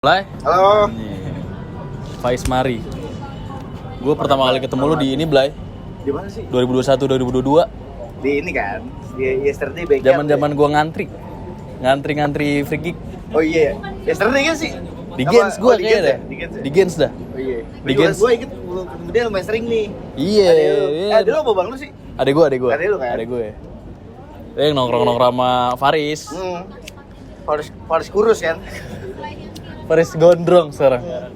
Mulai? Halo. Faiz Mari. Gue pertama kali ketemu lu di ini, Blay. Di mana sih? 2021 2022. Di ini kan. Di Yesterday Backyard. Zaman-zaman gue ngantri free kick. Oh iya. Yesterday kan sih? Di Gens gue kayaknya dah. Di Gens Di Gens dah. Oh iya. Di Gens. Gue ikut kemudian lumayan sering nih. Iya. Adek lu apa bang lu sih? Adek gue. Adek lu kan? Adek gue. Yang nongkrong-nongkrong sama Faris. Faris kurus kan? Faris gondrong sekarang. Gak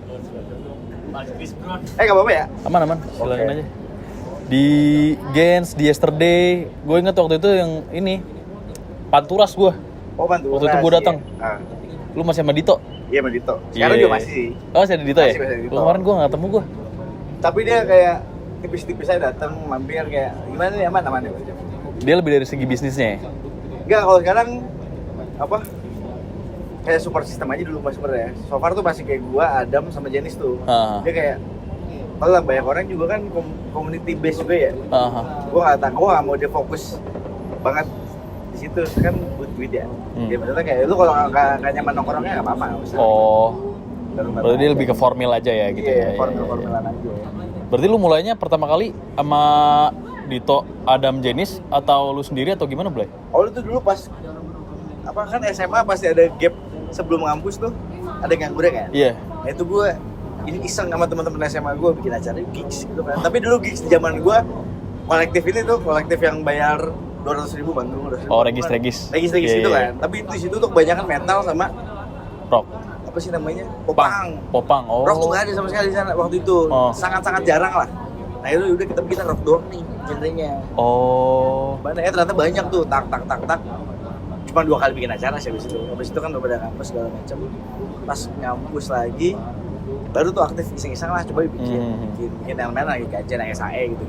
apa-apa ya? Aman. Silakan Oke. aja. Di Gens, di Yesterday. Gue inget waktu itu yang ini Panturas gue. Oh bantu. Waktu itu gue datang. Lu masih sama Dito? Iya sama Dito. Sekarang juga masih sih. Oh, masih ada Dito ya? Masih ada Dito. Kemarin gue gak ketemu gue. Tapi dia kayak tipis-tipis aja datang mampir kayak gimana nih aman ya. Dia lebih dari segi bisnisnya ya? Enggak, kalau sekarang apa? Kayak support system aja dulu mas sebenarnya. So far tuh masih kayak gua, Adam sama Jenis tuh. Dia kayak kalau lah banyak orang juga kan community base juga ya. Gua nggak mau dia fokus banget di situ kan buat duit ya. Dia maksudnya kayak lu kalau nggak nyaman nongkrongnya nggak apa-apa. Oh. Berarti dia lebih ke formal aja ya gitu ya? Formal-formalan aja. Berarti lu mulainya pertama kali sama Dito, Adam, Jenis atau lu sendiri atau gimana, Blay? Oh lu tuh dulu pas apa kan SMA pasti ada gap sebelum ngampus tuh ada nganggur kan? Iya. Nah itu gue ini iseng sama teman-teman SMA gue bikin acara gigs gitu kan. Tapi dulu gigs di zaman gue kolektif ini tuh kolektif yang bayar 200.000 Bandung. Oh, regis. Regis gitu kan. Tapi di situ tuh kebanyakan metal sama Rock. apa sih namanya? Popang. Oh. Rock tuh gak ada sama sekali di sana waktu itu. Sangat-sangat jarang lah. Nah itu udah kita bikin rock doang nih genrenya. Oh. Banyak ternyata banyak tuh tak. Cuma 2 kali bikin acara sih habis itu kan udah pada ngampus segala macam. Pas ngampus lagi baru tuh aktif iseng-iseng lah coba bikin elemen lagi kajian yang SAE gitu.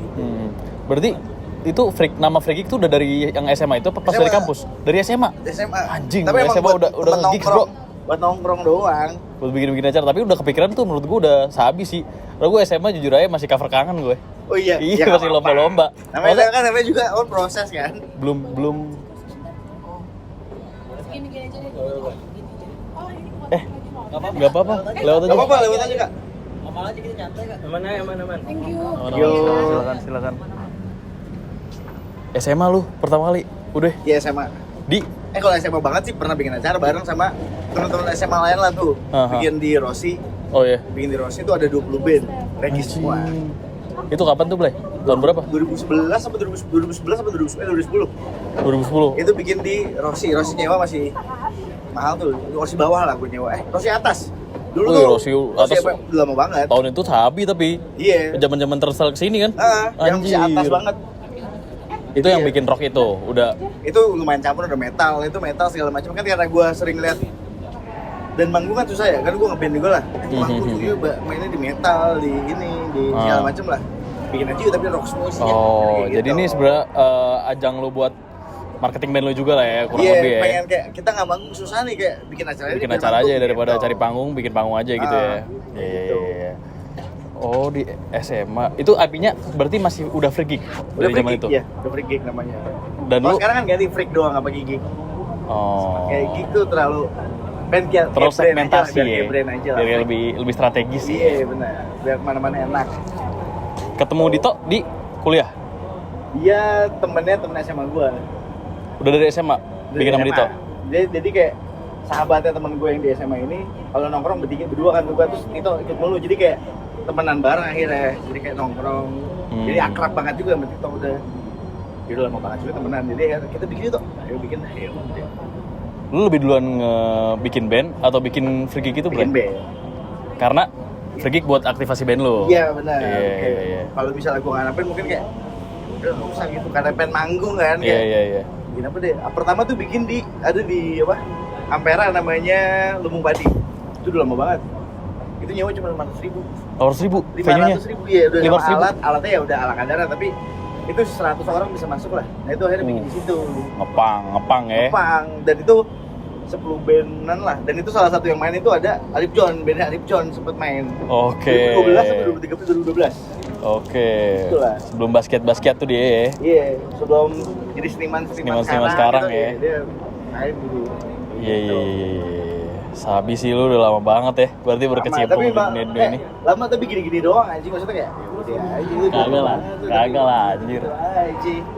Berarti itu nama Freak tuh udah dari yang SMA itu apa pas dari kampus? Dari SMA? SMA. Anjing, tapi SMA udah nge-gigs, Bro. Buat nongkrong doang. Buat bikin acara, tapi udah kepikiran tuh menurut gue udah sehabis sih. Karena gue SMA jujur aja masih cover kangen gue. Oh iya. Iya, masih lomba-lomba. Namanya juga proses kan. Belum Gak apa-apa, lewat aja. Gak apa-apa, lewat aja Kak. Aman aja kita nyantai Kak. Aman. Thank you. Yo, silakan. SMA lu pertama kali, udah Iya SMA. di Kalau SMA banget sih pernah bikin acara bareng sama teman-teman SMA lain lah tuh. Bikin di Rossi. Oh iya. Bikin di Rossi itu ada 20 band. Regis semua. Itu kapan tuh, Blay? Tahun berapa? 2011 apa 2010. 2010. Itu bikin di Rossi nyewa masih mahal tuh. Rossi bawah lah gue nyewa. Rossi atas. Dulu tuh Rossi atas udah lama banget. Tahun itu sabi tapi. Iya. Zaman-zaman tersel kesini kan? Yang masih atas banget. Itu yang bikin rock itu, udah. Itu lumayan campur, udah metal segala macam kan karena gue sering lihat dan manggung kan susah ya, kan gue ngeband juga lah. Manggung juga mainnya di metal, di ini, di segala macam lah. Bikin aja tapi rock semua sih. Oh, jadi ini sebenarnya ajang lo buat marketing band lo juga lah ya, kurang lebih ya. Pengen kayak kita nggak manggung susah nih kayak bikin acara aja daripada cari panggung, bikin panggung aja gitu ya. Iya. Oh, di SMA. Itu IP-nya berarti masih udah free gig dari zaman itu? Iya, udah free gig namanya. Dan lu sekarang kan ganti freak doang nggak pakai gig. Oh. Kayak gig tuh terlalu terlalu segmentasi ya. Brand aja lah. Biar lebih strategis. Iya, benar. Biar kemana-mana enak. Ketemu Dito di kuliah? Dia temen SMA gua. Udah dari SMA bikin sama Dito? Jadi kayak sahabatnya temen gue yang di SMA ini kalau nongkrong berdua kan gua terus Dito ikut mulu jadi kayak temenan bareng akhirnya jadi kayak nongkrong jadi akrab banget juga sama Dito udah lama banget juga temenan jadi kita bikin itu ayo Lu lebih duluan bikin band atau bikin free gig itu bikin band karena free gig buat aktivasi band lu? Iya benar. Iya. Kalau misalnya gue ngarepin mungkin kayak udah nggak usah gitu karena pengen manggung kan Iya. Bikin apa deh pertama tuh bikin ada di apa Ampera namanya Lumbung Padi itu udah lama banget itu nyewa cuma 500.000 venue-nya? 500.000 ya udah 500.000? alatnya ya udah ala kadar tapi itu 100 orang bisa masuk lah nah itu akhirnya bikin di situ ngepang ya dan itu 10 bandan lah dan itu salah satu yang main itu ada Arif John bandnya Arif John sempet main 2012 atau 2013 Oke. Itulah. Sebelum basket tuh dia ya? Iya sebelum jadi seniman sekarang gitu, ya? dia main dulu Iya. Sabi sih lu udah lama banget ya. Berarti berkecimpung di dunia ini. Lama tapi gini-gini doang anjing, maksudnya kayak udah aja. Kagak lah anjir.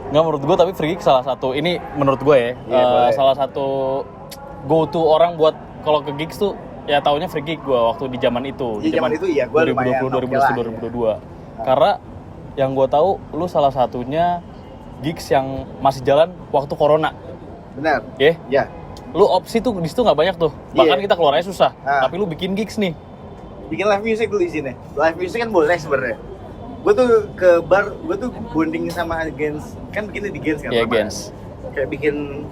Enggak, menurut gue tapi Free Kick salah satu, ini menurut gue ya, salah satu go to orang buat kalau ke gigs tuh ya taunya Free Kick gue waktu di zaman itu. Di zaman itu iya, gue 2020 2022. Karena yang gue tahu lu salah satunya gigs yang masih jalan waktu corona. Benar. Ya. Lu opsi tuh di situ nggak banyak tuh. Bahkan kita keluarnya susah. Tapi lu bikin gigs nih. Bikin live music dulu di sini. Live music kan boleh sebenarnya. Gue tuh ke bar, gue tuh bonding sama Gens, kan bikinnya di Gens kan. Iya, Gens. Kayak bikin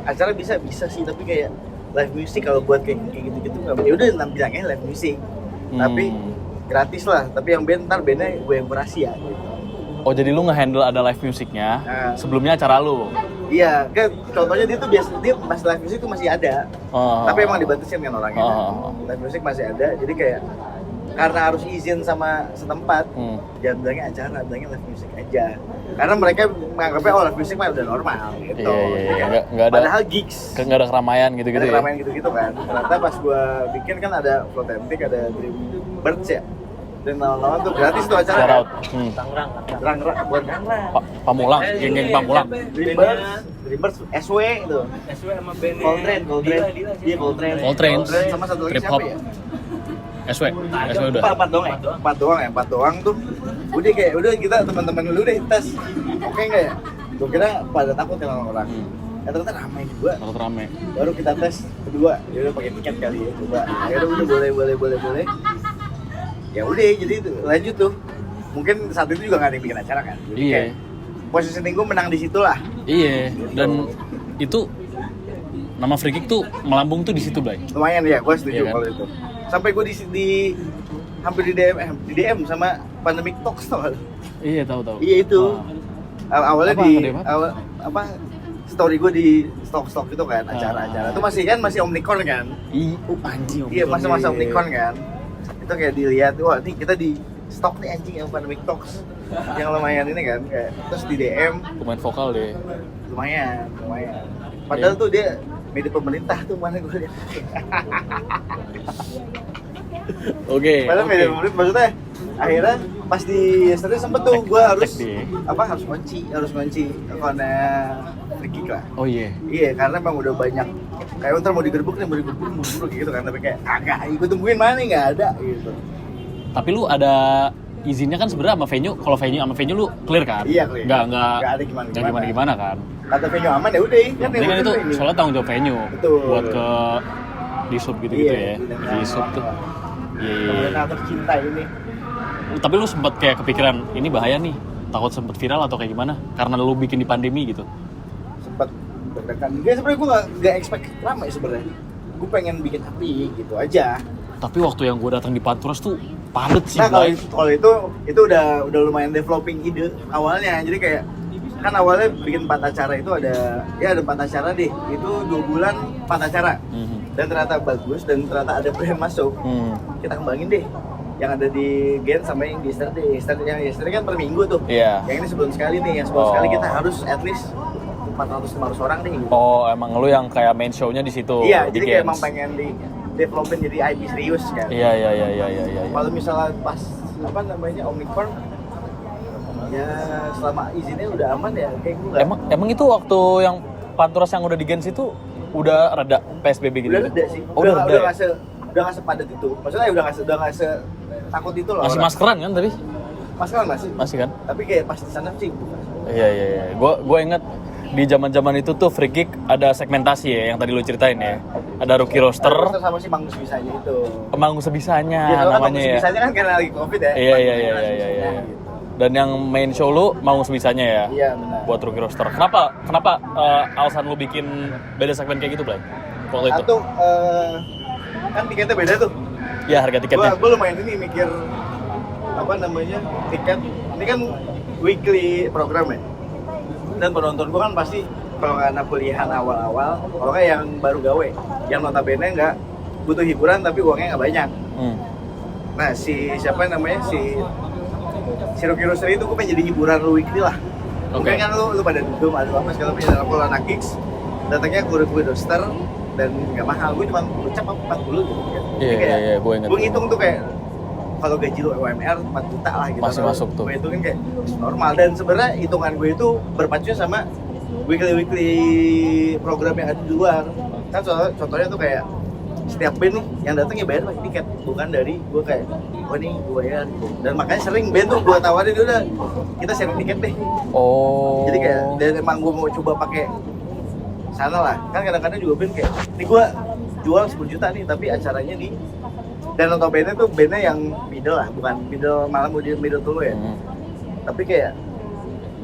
acara bisa sih, tapi kayak live music kalau buat kayak gitu-gitu nggak. Ya udah bilangnya live music. Tapi gratis lah. Tapi yang band ntar bandnya gue yang kurasi ya. Gitu. Oh, jadi lu nge-handle ada live musiknya sebelumnya acara lu? Iya, kan contohnya dia tuh dia masih live music tuh masih ada. Tapi emang dibatasin kan orangnya. Live music masih ada, jadi kayak karena harus izin sama setempat, jangan bilangnya acara, bilangnya live music aja. Karena mereka menganggapnya live music mah udah normal gitu. Iya. Nggak ada. Padahal gigs. Nggak ada keramaian gitu-gitu ya? Keramaian gitu-gitu kan. Ternyata pas gua bikin kan ada Flotentic, ada Dreambirds ya. Dan lawan-lawan tuh gratis tuh acara. Shout out. Tangerang, bukan Tangerang. Pamulang, geng-geng Pamulang. Dreambirds, SW itu. SW sama band Coltrane. Iya, Coltrane. Sama satu lagi Trip siapa hop. ya? SW udah. Empat doang tuh. Udah kayak kita teman-teman dulu deh tes. Oke enggak ya? Gue kira pada takut kan orang. Ternyata ramai juga. Rame. Baru kita tes kedua. Ya udah pakai tiket kali ya. Coba. Ya udah boleh. Ya udah jadi itu lanjut tuh. Mungkin saat itu juga nggak ada yang bikin acara kan. Jadi iya. Positioning gue menang di situ lah. Iya. Dan itu nama Free Kick tuh melambung tuh di situ, Blay. Lumayan ya, gue setuju kan? kalau itu. Sampai gue hampir di DM sama Pandemic Talks tau gak? Iya, tahu. Iya itu. Awalnya apa? Story gue di stok itu kan, acara-acara. Itu masih Omnicon kan? Anjing. Iya, masa Omnicon kan. Itu kayak dilihat, wah nih kita di stok nih anjing yang Pandemic Talks. Yang lumayan ini kan, kayak terus di DM. Pemain vokal deh. Lumayan. Padahal tuh dia media pemerintah tuh mana gue lihat. Oke. Padahal media pemerintah maksudnya akhirnya pas di yesterday sempet tuh gue harus ngunci akunnya Free Kick lah. Oh iya. Iya, karena emang udah banyak kayak ntar mau digerebek buru-buru gitu kan, tapi kayak agak gue tungguin mana nggak ada gitu. Tapi lu ada izinnya kan sebenarnya sama venue. Kalau venue sama venue lu clear kan? Iya, clear. Nggak ada gimana kan? Kata venue aman ya udah kan. Ini kan itu soalnya tanggung jawab venue. Betul. Buat ke di sub gitu-gitu ya. Di sub tuh. Iya. Tercinta ini. Tapi lu sempat kayak kepikiran ini bahaya nih, takut sempet viral atau kayak gimana? Karena lu bikin di pandemi gitu. Sempet deg-degan. Sebenarnya gue nggak expect ramai sebenarnya. Gue pengen bikin api gitu aja. Tapi waktu yang gue datang di Panturas tuh padet sih. Nah kalau itu udah lumayan developing ide awalnya. Jadi kayak kan awalnya bikin 4 acara itu ada 4 acara deh. Itu 2 bulan 4 acara. Dan ternyata bagus dan ternyata ada brand masuk. Kita kembangin deh. Yang ada di Gen sama yang di Yesterday kan per minggu tuh. Iya. Yang ini sebulan sekali nih. Yang sebulan sekali kita harus at least 400-500 orang deh. Gitu. Oh, emang lu yang kayak main show-nya di situ. Iya, di jadi Gens. kayak emang pengen di developin jadi IP serius kan. Iya. Kalau misalnya pas Omnicron ya selama izinnya udah aman ya kayak gue. Emang itu waktu yang Panturas yang udah di Gens itu udah reda PSBB gitu. Udah reda sih. Oh, udah nggak sepadat itu. Maksudnya udah nggak takut itu loh. Masih maskeran kan tapi? Maskeran masih kan? Tapi kayak pas di sana sih bukan. Iya. Gua ingat di zaman itu tuh Free Kick ada segmentasi ya yang tadi lu ceritain ya. Ada rookie roster sama si Manggung Sebisanya itu. Manggung Sebisanya ya, namanya ya. Sebisanya kan karena lagi Covid ya. Iya. Dan yang main show lu Manggung Sebisanya ya. Iya, benar. Buat rookie roster. Kenapa alasan lu bikin beda segmen kayak gitu, Blay? Waktu itu. Atau kan tiketnya beda tuh. Iya, harga tiketnya. Gue lumayan ini mikir tiket. Ini kan weekly program ya. Dan penonton gue kan pasti kalau nggak anak kuliahan awal-awal, kalau nggak yang baru gawe, yang notabene nggak butuh hiburan tapi uangnya nggak banyak. Nah si Rookie Roster itu gue pengen jadi hiburan lu weekly lah. Mungkin kan lu pada duduk ada apa segala macam. Kalau anak gigs datangnya ke Rookie Roster dan nggak mahal. Gue cuma gocap 40 gitu kan. Iya, gue inget. Gue ngitung tuh kayak kalau gaji lu UMR 4 juta lah gitu. Masih masuk tuh. Gue hitungin kayak normal, dan sebenarnya hitungan gue itu berpacu sama weekly program yang ada di luar. Kan contohnya tuh kayak setiap band nih yang datang ya bayar pakai tiket, bukan dari gue kayak nih gue bayar gitu. Dan makanya sering band tuh gue tawarin udah kita sharing tiket deh. Oh. Jadi kayak dan emang gue mau coba pakai sana lah. Kan kadang-kadang juga band kayak nih gue jual 10 juta nih tapi acaranya di dan notabene tuh bandnya yang middle lah, bukan middle malah middle dulu ya. Tapi kayak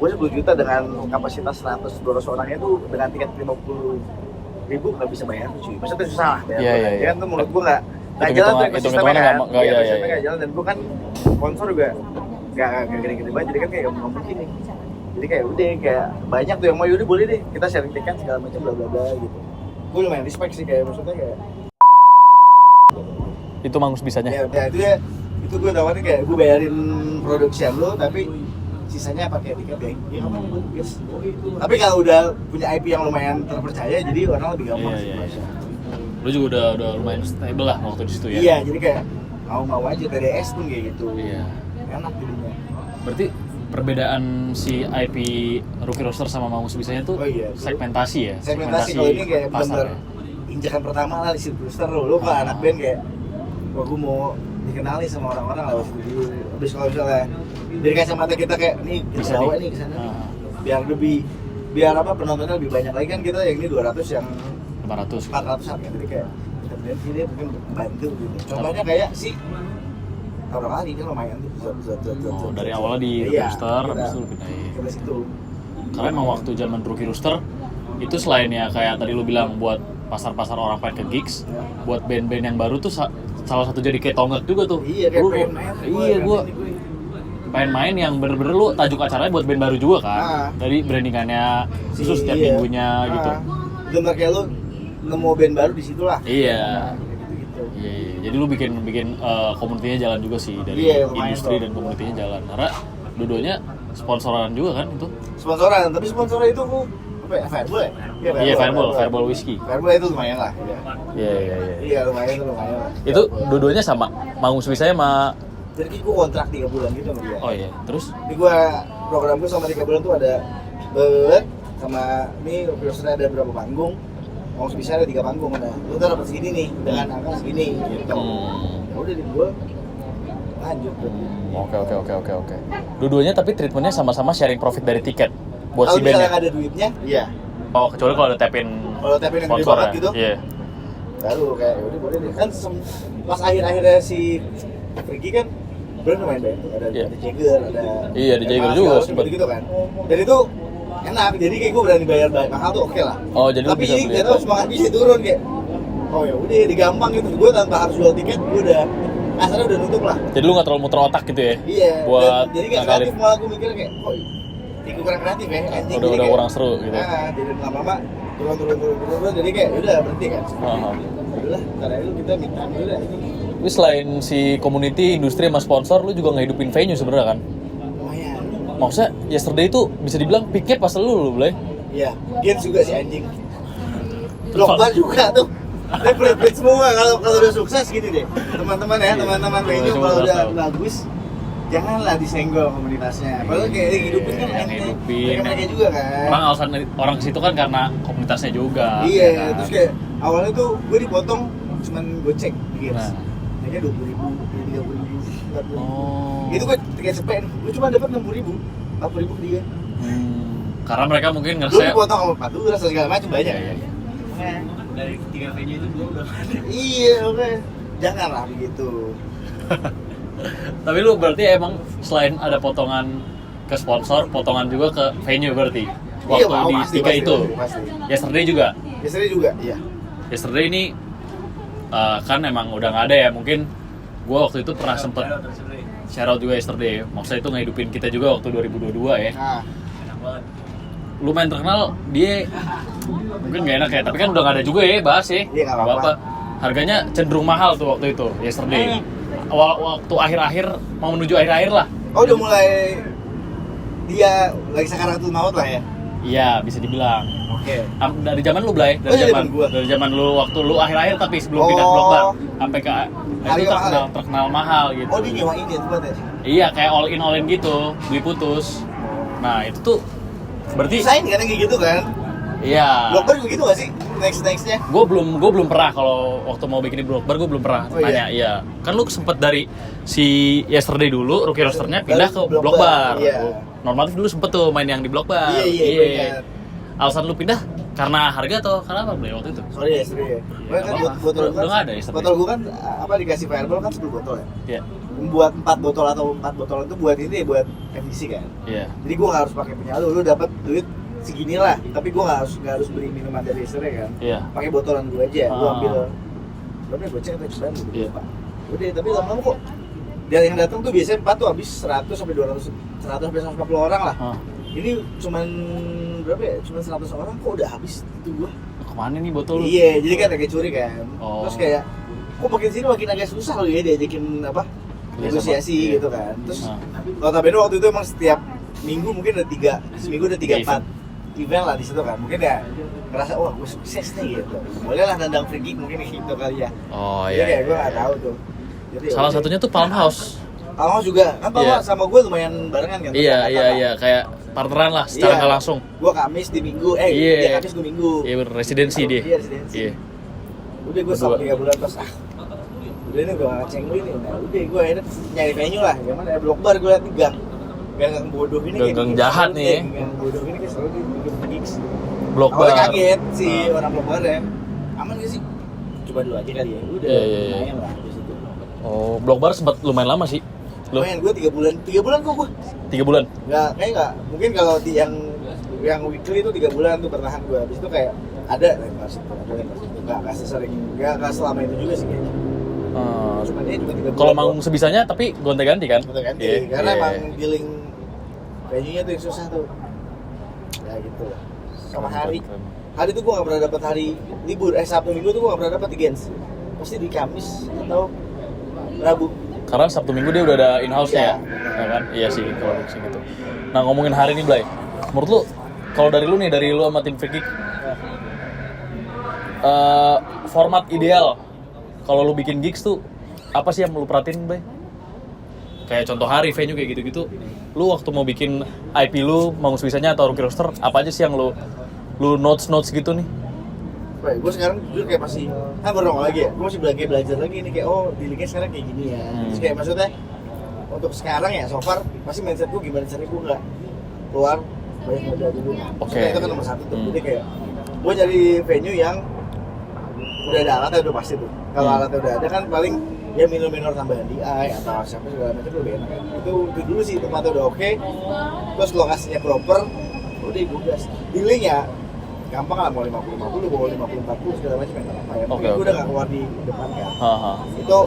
gue 10 juta dengan kapasitas 100-200 orangnya tuh dengan tiket 50.000 nggak bisa bayar tuh cuy. Maksudnya susah lah bayar. Iya. Kan tuh menurut gue nggak jalan tuh ekosistemnya kan. Nggak jalan, dan gue kan sponsor juga nggak gede-gede banget, jadi kan kayak nggak mungkin nih. Jadi kayak udah kayak banyak tuh yang mau, yaudah boleh deh kita sharing tiket segala macam bla bla bla gitu. Gue lumayan respect sih, kayak maksudnya kayak itu Mangus bisanya. Ya itu gue tawarin kayak gue bayarin production lo tapi sisanya pakai tiket ya. Iya yes. Tapi kalau udah punya IP yang lumayan terpercaya jadi orang lebih gampang sih. Lu juga udah lumayan stable lah waktu di situ ya. Iya, jadi kayak mau aja TDS pun kayak gitu. Iya. Enak jadinya. Berarti perbedaan si IP Rookie Roaster sama Mangus bisanya tuh segmentasi ya. Segmentasi kalau ini kayak benar injakan pertama lah di Roaster lo ke anak band kayak wah gue mau dikenali sama orang-orang lewat dulu. Habis kalau misalnya dari kacamata kita kayak nih kita bawa nih ke sana nih. Biar apa penontonnya lebih banyak lagi kan, kita yang ini 200 yang 400 kan, jadi kayak kita beli ini mungkin bantu gitu. Contohnya kayak si Taruh Kali kan lumayan tuh. Dari awalnya di Rookie Roaster habis itu pindahin. Ke situ. Karena emang waktu zaman Rookie Roaster itu selain ya kayak tadi lu bilang buat pasar-pasar orang pengen ke gigs, buat band-band yang baru tuh salah satu jadi kayak tonggak juga tuh. Iya, kayak pengen main. Gue pengen main yang bener-bener lu tajuk acaranya buat band baru juga kan. Dari brandingannya khusus setiap minggunya gitu. Bener kayak lu nemu band baru di situ lah. Iya. Iya. Jadi lu bikin komunitinya jalan juga sih dari industri dan komunitinya jalan. Karena dua-duanya sponsoran juga kan itu. Sponsoran, tapi sponsoran itu apa ya? Fireball ya? Iya, Fireball Whiskey. Fireball itu lumayan lah. Iya. Iya, lumayan lah. Itu dua-duanya sama Mangus bisanya sama. Jadi gue kontrak 3 bulan gitu sama dia. Oh iya, terus? Ini gue program gue sama 3 bulan tuh ada sama ini Rookie Roaster ada berapa panggung. Mau bisa ada 3 panggung ada. Lu tuh dapat segini nih dengan angka segini gitu. Ya udah di gue lanjut tuh. Oke. Dua-duanya tapi treatmentnya sama-sama sharing profit dari tiket buat si band. Kalau misalnya ada duitnya, iya. Oh, kecuali kalau ada tapin yang gede banget gitu. Iya. Baru kayak udah boleh deh. Kan pas akhir-akhirnya si Ricky kan brand lumayan banyak tuh. Ada Jagger, ada di Jagger juga sempat gitu kan. Dan itu enak, jadi kayak gue berani bayar mahal tuh oke lah. Oh, jadi tapi ini gak tau semangat bisa turun kayak oh ya udah digampang gitu, gue tanpa harus jual tiket gue udah asalnya udah nutup lah. Jadi lu gak terlalu muter otak gitu ya? Iya, buat jadi kayak kreatif malah gue mikir kayak oh ini kurang kreatif ya anjing. Udah kurang seru gitu. Nah, jadi lama-lama turun jadi kayak udah berhenti kan. Udah, karena itu kita minta dulu lah ini. Tapi selain si community, industri sama sponsor, lu juga ngehidupin venue sebenarnya kan? Lumayan. Maksudnya yesterday itu bisa dibilang peaknya pas lu Blay? Iya, Gens juga si anjing. Blokbar juga tuh. Replit semua kalau udah sukses gini deh. Teman-teman ya, teman-teman venue kalau udah bagus janganlah disenggol komunitasnya. Padahal kayak hidupin kan mereka juga kan. Orang alasan orang ke situ kan karena komunitasnya juga. Iya, kan? Terus kayak awalnya tuh gue dipotong cuman gocek gitu. Kayaknya 20.000, 30.000, 40.000. Itu gue tiket sepen, gue cuma dapat 60.000, 40.000 dia. Karena mereka mungkin ngerasa gue dipotong sama Pantura segala macam banyak. Dari 3 venue itu 2 udah ada. Iya, oke. Janganlah begitu. Tapi lu berarti emang selain ada potongan ke sponsor, potongan juga ke venue berarti? Waktu di pasti, 3 itu? Pasti. Yesterday juga? Yesterday juga, iya. Yesterday ini kan emang udah nggak ada ya, mungkin gue waktu itu pernah sempet share out juga Yesterday, maksudnya itu ngehidupin kita juga waktu 2022 ya. Enak banget. Lumayan terkenal, dia mungkin nggak enak ya, tapi kan udah nggak ada juga ya bahas ya. Iya, nggak apa-apa. Harganya cenderung mahal tuh waktu itu, Yesterday. Waktu akhir-akhir, mau menuju akhir-akhir lah. Oh udah mulai dia lagi sakaratul maut lah ya? Iya, bisa dibilang. Oke. Dari zaman lu Blay, dari zaman lu waktu lu akhir-akhir tapi sebelum pindah Block Bar sampai ke itu terkenal mahal gitu. Oh, dia nyewain ya tempat ya? Iya, kayak all in gitu, beli putus. Nah, itu tuh berarti Sain kan kayak gitu kan? iya. Block Bar juga gitu gak sih? Nextnya? Gue belum pernah kalau waktu mau bikin di Block Bar gue belum pernah nanya. Iya. Kan lu sempet dari si Yesterday dulu, Rookie Roasternya pindah ke Block Bar. Iya. Normatif dulu sempet tuh main yang di Block Bar. Iya. Alasan lu pindah karena harga atau karena apa Blay waktu itu? Sorry ya. Gue kan botol udah nggak ada Yesterday. Botol gue kan dikasih Fireball kan 10 botol ya. Iya. Buat 4 botol atau 4 botol itu buat ini buat efisi kan. Iya. Jadi gue nggak harus pakai penyalur, lu dapat duit segini lah. Tapi gue nggak harus beli minuman dari Yesterday kan. Iya. Pakai botolan gue aja. Gue ambil berapa gue cek atau coba gitu. Iya. Udah, tapi lama-lama kok dan yang datang tuh biasanya 4 tuh habis 100 sampai 200 100 sampai 150 orang lah. Ini cuman berapa ya? Cuman 100 orang kok udah habis itu gua. Kemana nih botol lu? Iya, jadi kan agak curi kan. Oh. Terus kayak kok makin sini makin agak susah loh ya diajakin apa? Negosiasi iya. gitu kan. Terus notabene waktu itu emang setiap minggu mungkin ada 3, seminggu ada 3-4 event lah di situ kan. Mungkin ya ngerasa wah gue sukses nih gitu. Boleh lah nendang free gig mungkin gitu kali ya. Oh Jadi iya. kayak gue nggak tahu tuh. Jadi, salah satunya tuh Palm House. Palm House juga kan Palm House sama gue lumayan barengan kan. Iya kayak partneran lah secara nggak langsung. Gue Kamis di Minggu, dia Kamis gue Minggu. Iya residensi dia. Iya residensi. Iya. Udah gue selama 3 bulan terus udah ini gue ngeceng gue ini. Nah udah gue akhirnya nyari venue lah. Gimana ya Block Bar gue liat nih gang bodoh ini. Gang jahat nih. Gang bodoh ini kayak selalu bikin gigs. Block Bar. Awalnya kaget si orang Block Bar ya. Aman gak sih? Coba dulu aja kali ya. Udah lumayan lah di situ. Oh, Block Bar sempat lumayan lama sih. Lumayan gue 3 bulan kok gue. 3 bulan? Nggak. Mungkin kalau di yang weekly itu 3 bulan tuh bertahan gue. Habis itu kayak ada lempar situ. Nggak sesering, nggak selama itu juga sih kayaknya. Cuma dia cuma 3 bulan. Kalau manggung sebisanya tapi gonta-ganti kan? Gonta-ganti, karena emang dealing venue-nya tuh yang susah tuh. Ya gitu. Sama hari itu gue nggak pernah dapat hari libur. Sabtu Minggu tuh gue nggak pernah dapat di Gens. Pasti di Kamis atau Rabu. Karena Sabtu Minggu dia udah ada in-house-nya ya kan? Iya sih kalau sih gitu. Nah ngomongin hari ini Blay, menurut lu kalau dari lu sama tim Free Kick format ideal kalau lu bikin gigs tuh apa sih yang lu perhatiin Blay? Kayak contoh hari venue kayak gitu-gitu, lu waktu mau bikin IP lu manggung sebisanya atau Rookie Roaster apa aja sih yang lu notes gitu nih? Gue sekarang jujur kayak masih baru lagi ya, gue masih belajar lagi nih kayak dealingnya sekarang kayak gini ya. Terus kayak maksudnya untuk sekarang ya so far masih mindset gue gimana caranya gue nggak keluar banyak modal dulu. Oke. Itu kan nomor 1 tuh. Jadi kayak gue cari venue yang udah ada alatnya udah pasti tuh. Kalau alatnya udah ada kan paling ya minor tambahan DI atau siapa segala macam lebih enak kan. Itu dulu sih tempatnya udah oke. Terus lokasinya proper, udah gue gas. Dealing ya gampang lah, mau 50-50, mau 50-40 segala macam yang apa ya. Mungkin gue udah gak keluar di depan kan. Itu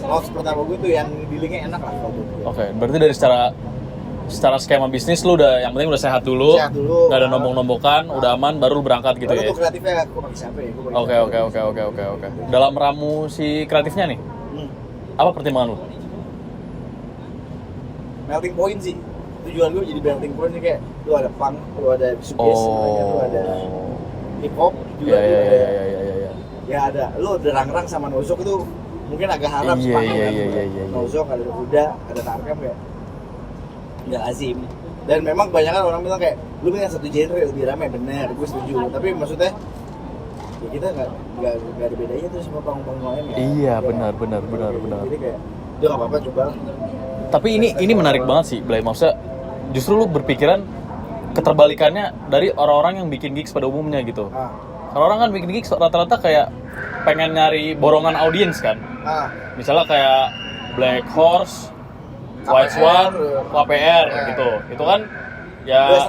notes pertama gue tuh yang dealingnya enak lah kalau gue. Oke, berarti dari secara skema bisnis lu udah yang penting udah sehat dulu. Gak ada nombok-nombokan, udah aman baru lu berangkat gitu. Baru ya. Baru tuh kreatifnya gue pakai siapa ya? Oke. Dalam ramu si kreatifnya nih, apa pertimbangan lu? Melting point sih. Tujuan gue jadi melting point nih kayak lu ada punk, lu ada shoegaze, lu ada hip hop juga ya ada lu ada Rangrang sama Nozok itu mungkin agak harap Nozok ada Kuda, ada Tarkam kayak nggak lazim. Dan memang kebanyakan orang bilang kayak lu punya satu genre lebih ramai, bener, gue setuju. Tapi maksudnya ya kita nggak ada bedanya tuh sama panggung-panggung lain ya. Iya benar. Jadi kayak udah nggak apa-apa coba. Tapi ini menarik banget sih, Blay. Maksudnya justru lu berpikiran keterbalikannya dari orang-orang yang bikin gigs pada umumnya gitu. Kalau orang kan bikin gigs rata-rata kayak pengen nyari borongan audiens kan. Misalnya kayak Black Horse, White Swan, KPR gitu. Itu kan ya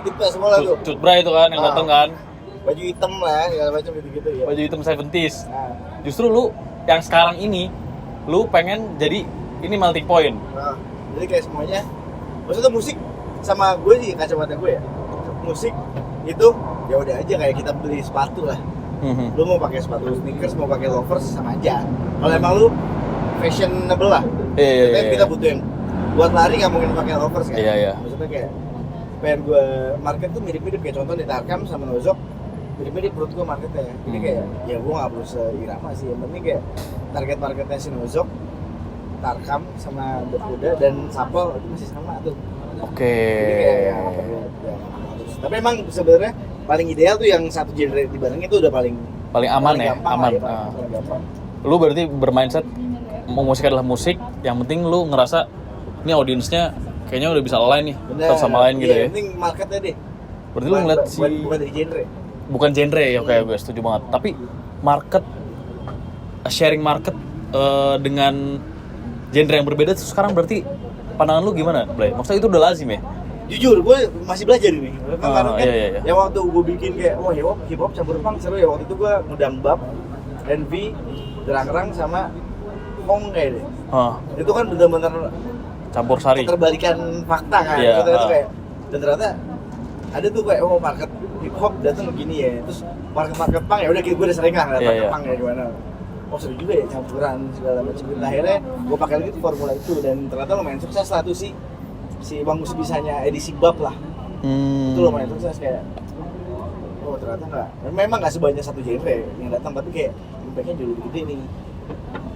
Cut Bray itu kan yang dateng kan. Baju hitam lah, segala macam gitu-gitu ya. Baju hitam 70s. Justru lu yang sekarang ini lu pengen jadi ini melting point. Jadi kayak semuanya maksudnya musik sama gue sih kacamata gue ya. Musik itu ya udah aja kayak kita beli sepatu lah. Lu mau pakai sepatu sneakers, mau pakai loafers sama aja. Kalau emang lu fashionable lah. Kita butuh yang buat lari nggak mungkin pakai loafers kan. Iya. Maksudnya kayak pengen gue market tuh mirip-mirip kayak contoh di Tarkam sama Nozok mirip-mirip menurut gue marketnya. Jadi kayak ya gue nggak perlu seirama sih, yang penting kayak target marketnya si Nozok, Tarkam sama Berkuda dan Sapol itu masih sama tuh. Oke. Jadi kayak ya nggak perlu ya, harus. Tapi emang sebenarnya paling ideal tuh yang satu genre dibarengin itu udah paling aman ya, gampang aman. lah, ya, paling gampang. Lu berarti bermindset musik adalah musik, yang penting lu ngerasa ini audiensnya kayaknya udah bisa align nih satu sama lain gitu ya. Yang penting marketnya deh. Berarti lu ngeliat bukan dari genre. Bukan genre ya, oke gue setuju banget. Tapi market, sharing market dengan genre yang berbeda tuh sekarang berarti pandangan lu gimana, Blay? Maksudnya itu udah lazim ya? Jujur, gue masih belajar ini. Karena kan iya. yang waktu gue bikin kayak, wah hip hop campur punk seru ya. Waktu itu gue ngundang Bab, Envy, Gerang-Gerang sama Kong kayak deh. Itu kan bener-bener campur sari. Keterbalikan fakta kan. Kayak, dan ternyata ada tuh kayak, oh market hip hop datang begini ya. Terus market punk ya udah kayak gue udah sering lah ngeliat market punk ya gimana. Oh seru juga ya campuran segala macam. Akhirnya gue pakai lagi tuh formula itu dan ternyata lumayan sukses lah tuh si Bang Gus bisanya edisi Bab lah. Itu lumayan sukses kayak. Oh ternyata memang nggak sebanyak satu genre yang datang, tapi kayak impactnya jauh lebih gede nih.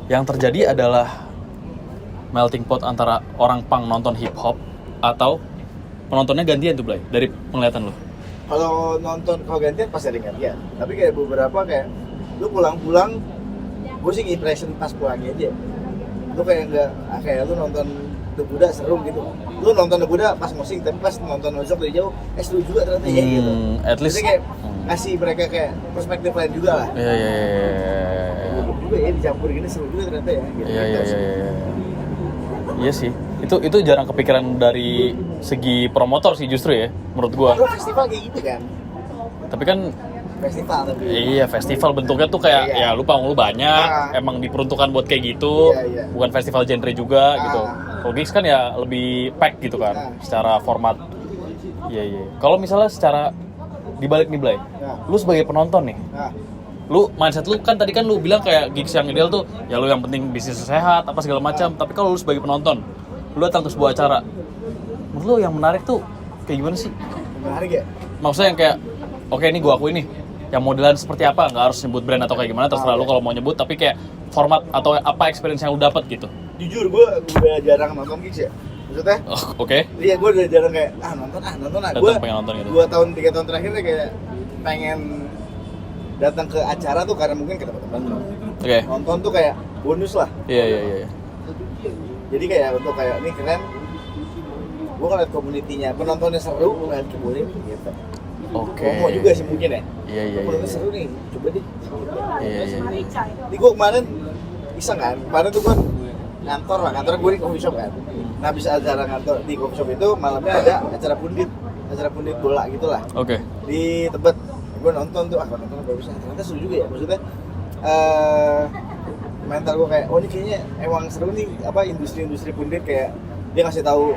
Yang terjadi adalah melting pot antara orang punk nonton hip hop atau penontonnya gantian tuh, Blay, dari penglihatan lo. Kalau gantian pasti ada gantian. Tapi kayak beberapa kayak lu pulang-pulang, gue sih impression pas pulangnya aja. Lu kayak lu nonton The Buddha seru gitu. Lu nonton The Buddha pas musik, tapi pas nonton Nozok dari jauh, seru juga ternyata ya gitu. At least jadi kayak ngasih mereka kayak perspektif lain juga lah. Iya. Juga ya dicampur gini seru juga ternyata ya. Gitu. Iya. Iya sih. Itu jarang kepikiran dari segi promotor sih justru ya, menurut gua. Lu festival kayak gitu kan. Tapi kan festival tapi. Iya, festival bentuknya tuh kayak ya lu panggung lu banyak, emang diperuntukkan buat kayak gitu. Iya. Bukan festival genre juga gitu. Kalau gigs kan ya lebih pack gitu kan secara format. Iya. Kalau misalnya secara dibalik nih, Blay. Lu sebagai penonton nih. Lu mindset lu kan tadi kan lu bilang kayak gigs yang ideal tuh ya lu yang penting bisnis sehat apa segala macam. Tapi kalau lu sebagai penonton, lu datang ke sebuah acara, menurut lu yang menarik tuh kayak gimana sih? Menarik ya? Maksudnya yang kayak oke, ini gua akui nih, yang modelan seperti apa, nggak harus nyebut brand atau kayak gimana, terserah lu kalau mau nyebut, tapi kayak format atau apa experience yang lu dapat gitu. Jujur gue udah jarang nonton gigs ya, maksudnya. Oke. Iya, gue udah jarang kayak nonton. Gue pengen nonton gitu. 3 tahun terakhir kayak pengen datang ke acara tuh karena mungkin ketemu teman. Oke. Nonton tuh kayak bonus lah. Iya. Jadi kayak untuk kayak ini keren. Gue ngeliat komunitinya, penontonnya seru, ngeliat kebulin gitu. Oke. Mau juga sih mungkin ya. Iya. Penontonnya seru nih, coba deh. Iya. Jadi gue kemarin iseng kan, kemarin tuh gue kantor gue di coffee shop kan. Nah habis acara kantor di coffee shop itu malamnya ada acara pundit bola gitulah. Oke. Di Tebet, gue nonton tuh, nonton bagus, ternyata seru juga ya, maksudnya mental gue kayak, oh ini kayaknya emang seru nih, industri pundit kayak dia ngasih tahu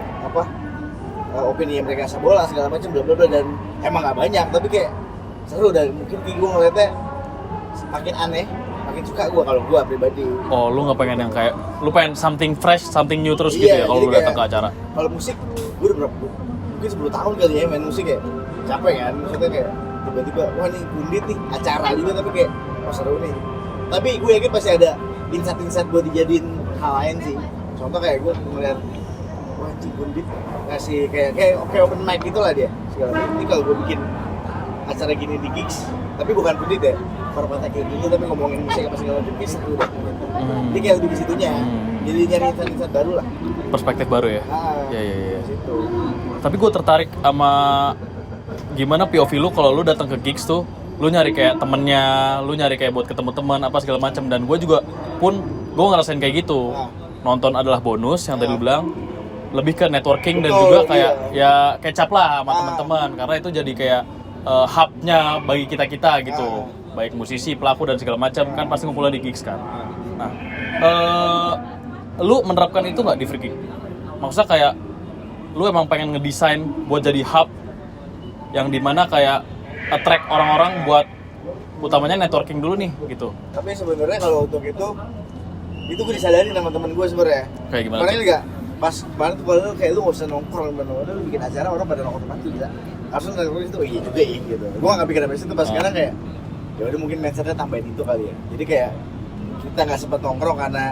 opini mereka bola segala macam bla bla bla, dan emang nggak banyak tapi kayak seru, dan mungkin gue ngeliatnya makin aneh, makin suka gue kalau gue pribadi. Oh, lu nggak pengen yang kayak, lu pengen something fresh, something new terus gitu ya kalau lu datang ke acara? Kalau musik, gue udah mungkin 10 tahun kali ya main musik ya, capek kan, maksudnya kayak tiba-tiba, wah ini pundit nih, acara juga tapi kayak, oh seru nih. Tapi gue yakin pasti ada insight buat dijadiin hal lain sih. Contoh kayak gue ngeliat, wah ini pundit ngasih kayak open mic gitu lah dia segala macam. Ini kalau gue bikin acara gini di gigs, tapi bukan pundit ya, formatnya kayak gini tapi ngomongin musik apa segala macam, kayak seru deh. Jadi kayak lebih ke situnya, jadi nyari insight baru lah. Perspektif baru ya? Iya. Situ. Tapi gue tertarik sama gimana POV lu kalau lu datang ke gigs tuh, lu nyari kayak temennya, lu nyari kayak buat ketemu teman apa segala macam. Dan gue juga gue ngerasain kayak gitu. Nonton adalah bonus yang tadi lu bilang, lebih ke networking. Betul, dan juga kayak ya kecap lah sama teman-teman, karena itu jadi kayak hubnya bagi kita gitu, baik musisi, pelaku dan segala macam kan pasti ngumpulnya di gigs kan. Nah, lu menerapkan itu nggak di Free Gig? Maksudnya kayak lu emang pengen ngedesain buat jadi hub yang dimana kayak attract orang-orang buat utamanya networking dulu nih gitu. Tapi sebenarnya kalau untuk itu gue disadari sama temen gue sebenarnya. Kayak gimana? Karena enggak, pas kemarin tuh padahal kayak lu nggak usah nongkrong bener-bener lu bikin acara orang pada nongkrong tempat tuh gila. Harusnya nongkrong itu iya juga ya gitu. Gua nggak pikir apa itu pas sekarang kayak ya udah mungkin mindsetnya tambahin itu kali ya. Jadi kayak kita nggak sempat nongkrong karena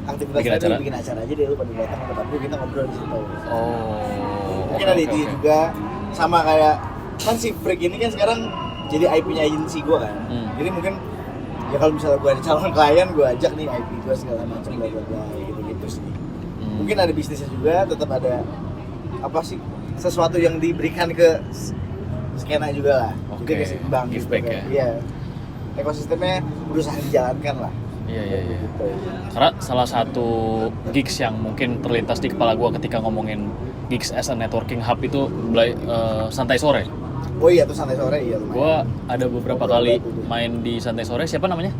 aktivitas kita bikin acara aja deh, lu pada datang ke tempat lu, kita ngobrol di situ. Mungkin ada itu juga, sama kayak kan si Freak ini kan sekarang jadi IP-nya agency gue kan. Jadi mungkin ya kalau misalnya gue ada calon klien, gue ajak nih IP gue segala macam bla bla bla gitu sih. Mungkin ada bisnisnya juga, tetap ada apa sih sesuatu yang diberikan ke skena juga lah. Jadi keseimbang give back ya. Iya. Ekosistemnya berusaha dijalankan lah. Iya. Karena salah satu gigs yang mungkin terlintas di kepala gue ketika ngomongin gigs as a networking hub itu Santai Sore. Oh iya tuh Santai Sore iya. Gue ada beberapa kali main di Santai Sore. Siapa namanya?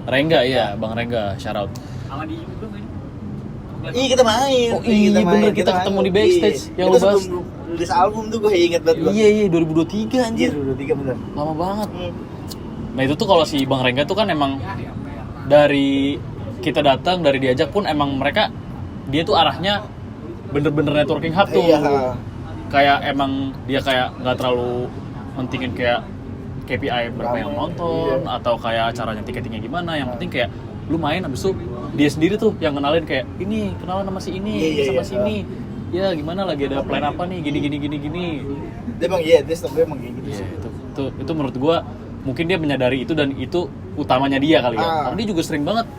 Rengga iya, Bang Rengga, shout out. Sama di juga main. Iya kita main. Oh iya bener, kita ketemu di backstage yang lu bahas. Rilis album tuh gue inget banget. Iya 2023 anjir. Iya 2023 bener. Lama banget. Nah itu tuh kalau si Bang Rengga tuh kan emang dari kita datang, dari diajak pun emang dia tuh arahnya bener-bener networking hub tuh. Iya. Kayak emang dia kayak nggak terlalu mentingin kayak KPI berapa yang nonton atau kayak acaranya tiketnya gimana. Yang penting kayak lu main abis itu dia sendiri tuh yang kenalin kayak ini kenalan sama si ini sama si ini. Ya gimana lagi ada plan apa nih gini. Dia emang dia emang kayak gitu sih. Itu menurut gua mungkin dia menyadari itu dan itu utamanya dia kali ya. Karena dia juga sering banget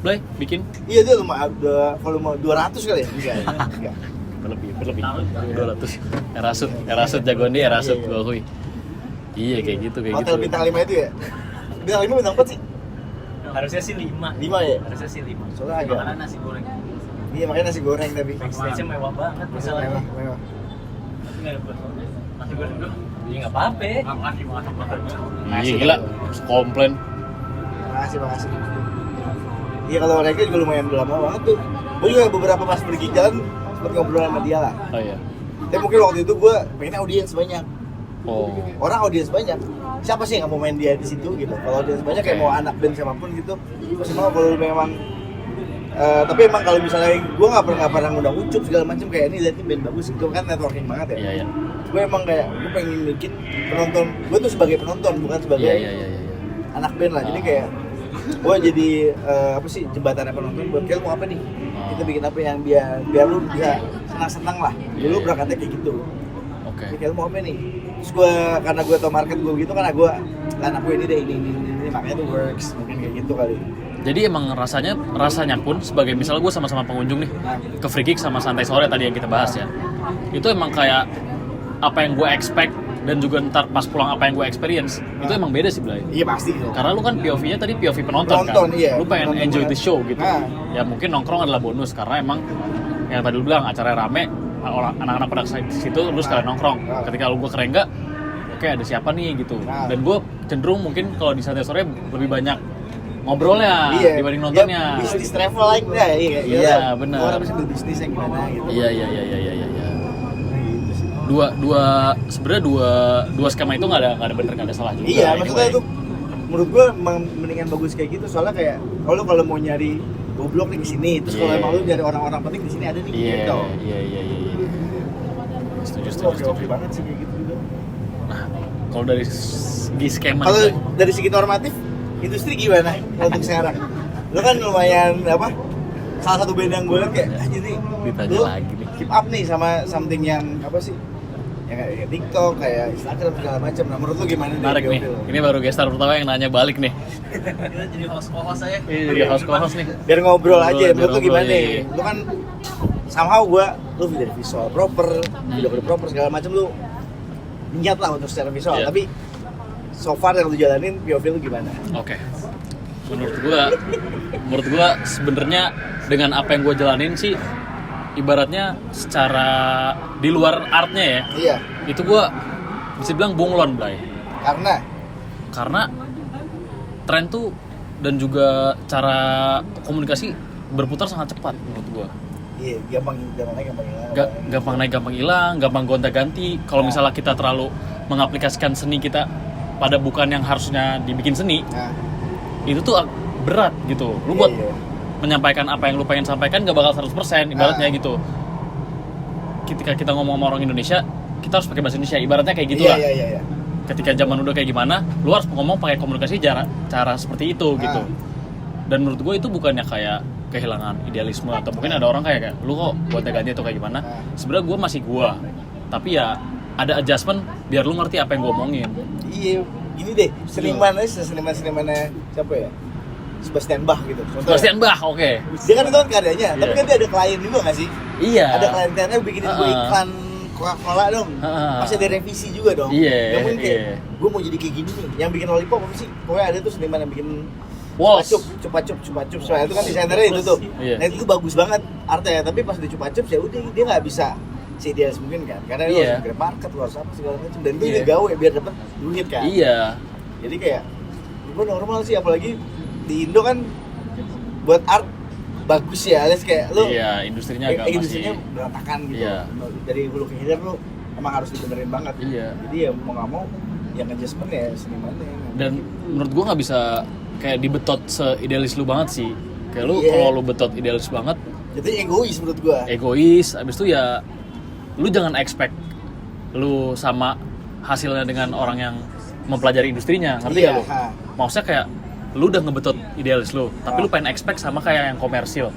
Blay bikin. Iya dia ada volume 200 kali ya? Enggak. Berlebih 200. Erasut jagoan dia Erasut gua akui. Iya kayak gitu Hotel bintang 5 itu ya? Bintang 5 bintang 4 sih? Harusnya sih 5 ya? Harusnya sih 5 Soalnya agak makanan nasi goreng. Iya makanya nasi goreng tapi Backstage-nya mewah banget masalahnya. Mewah. Tapi nggak ada buat nasi goreng dulu. Iya nggak apa-apa. Makasih banget. Iya gila, komplain. Makasih. Iya kalau mereka juga lumayan lama banget tuh. Gue juga beberapa pas pergi jalan sempat ngobrol sama dia lah. Oh iya. Tapi mungkin waktu itu gue pengen audiens banyak. Oh. Orang audiens banyak. Siapa sih yang nggak mau main dia di situ gitu? Kalau audiens banyak kayak mau anak band siapapun gitu. Terus mau kalau memang tapi emang kalau misalnya gue nggak pernah ngundang Ucup segala macam kayak ini lihat band bagus itu kan networking banget ya. Iya. Gue emang kayak gue pengen bikin penonton. Gue tuh sebagai penonton bukan sebagai anak band lah. Jadi kayak gue jadi jembatannya penonton buat kayak mau apa nih? Kita bikin apa yang biar lu bisa senang-senang lah. Dulu berangkatnya kayak gitu. Oke. Kayak mau apa nih? Terus gue karena gue tau market gue gitu karena gue anak gue ini deh ini makanya tuh works mungkin kayak gitu kali. Jadi emang rasanya pun sebagai misalnya gue sama-sama pengunjung nih ke Free Geek sama Santai Sore tadi yang kita bahas ya. Itu emang kayak apa yang gue expect dan juga ntar pas pulang apa yang gue experience itu emang beda sih Blay. Iya pasti. Karena lu kan POV-nya tadi POV penonton kan. Iya. Lu pengen enjoy the show gitu. Ya mungkin nongkrong adalah bonus karena emang yang tadi lu bilang acaranya rame, anak-anak pada situ lu sekalian nongkrong. Ketika lu gue Rengga, oke ada siapa nih gitu. Dan gue cenderung mungkin kalau di Santai Sore lebih banyak ngobrolnya dibanding nontonnya. Ya, bisnis travel like dah. Iya benar. Orang bisa berbisnis yang gimana gitu. Iya. Sebenarnya dua skema itu nggak ada bener nggak ada salah juga. Iya maksudnya itu menurut gue mendingan bagus kayak gitu soalnya kayak kalau mau nyari goblok nih di sini terus kalau emang lu nyari orang-orang penting di sini ada nih gitu. Iya. Setuju. Oke banget sih kayak gitu juga. Nah kalau dari segi skema kalau dari segi normatif industri gimana untuk sekarang? Lu kan lumayan salah satu band yang gue liat kayak aja nih ditanya lu lagi nih keep up nih sama something yang apa sih yang kayak TikTok, kayak Instagram segala macam. Nah menurut lu gimana? Menarik nih, ini baru gestar pertama yang nanya balik nih. Kita jadi host-co-host aja. Jadi host-co-host nih. Biar ngobrol aja, menurut lu gimana nih? Lu kan somehow lu dari visual proper, video proper segala macam lu niat lah untuk secara visual, tapi so far yang lu jalanin POV lu gimana? Oke. Menurut gua sebenarnya dengan apa yang gua jalanin sih ibaratnya secara di luar artnya ya. Iya. Itu gua bisa bilang bunglon, Blay. Karena tren tuh dan juga cara komunikasi berputar sangat cepat menurut gua. Iya, gampang naik, gampang hilang. Gampang naik, gampang hilang, gampang gonta-ganti. Kalau misalnya kita terlalu mengaplikasikan seni kita pada bukan yang harusnya dibikin seni, itu tuh berat gitu. Lu buat menyampaikan apa yang lu pengen sampaikan gak bakal 100% ibaratnya gitu. Ketika kita ngomong sama orang Indonesia, kita harus pakai bahasa Indonesia, ibaratnya kayak gitu lah. Iya. Ketika zaman udah kayak gimana, lu harus ngomong pakai komunikasi cara seperti itu gitu. Dan menurut gue itu bukannya kayak kehilangan idealisme atau mungkin ada orang kayak lu kok buatnya ganti atau kayak gimana. Sebenarnya gue masih gue, tapi ya ada adjustment biar lu ngerti apa yang gue omongin. Iya, gini deh, senimannya siapa ya? Sebastian Bach gitu. Sebastian Bach, oke. Dia kan itu kan karyanya, tapi kan dia ada klien juga nggak sih? Iya. Ada klien-kliennya bikinin gue iklan Coca-Cola dong. Pasti ada revisi juga dong. Iya. Gak mungkin kayak, gue mau jadi kayak gini nih. Yang bikin lollipop apa sih? Pokoknya ada tuh seniman yang bikin Cupa cup. Soalnya itu kan desainernya itu tuh. Iya. Nah itu bagus banget artnya. Tapi pas di Cupa Cup ya udah dia nggak bisa idealis mungkin kan. Karena lu harus grab market, lu harus apa segala macam. Dan itu dia gawe biar dapet duit kan. Iya. Jadi kayak gue normal sih, apalagi di Indo kan buat art bagus ya, alias kayak lu industrinya agak industrinya berantakan gitu. Dari hulu ke hilir lu emang harus dibenerin banget. Jadi ya mau nggak mau yang adjustment ya senimannya. Dan menurut gua nggak bisa kayak dibetot se-idealis lu banget sih. Kayak lu kalau lu betot idealis banget, jadi egois menurut gua. Egois, abis itu ya lu jangan expect lu sama hasilnya dengan orang yang mempelajari industrinya, ngerti gak lu? Maksudnya kayak lu udah ngebetot idealis lu, tapi lu pengen expect sama kayak yang komersil.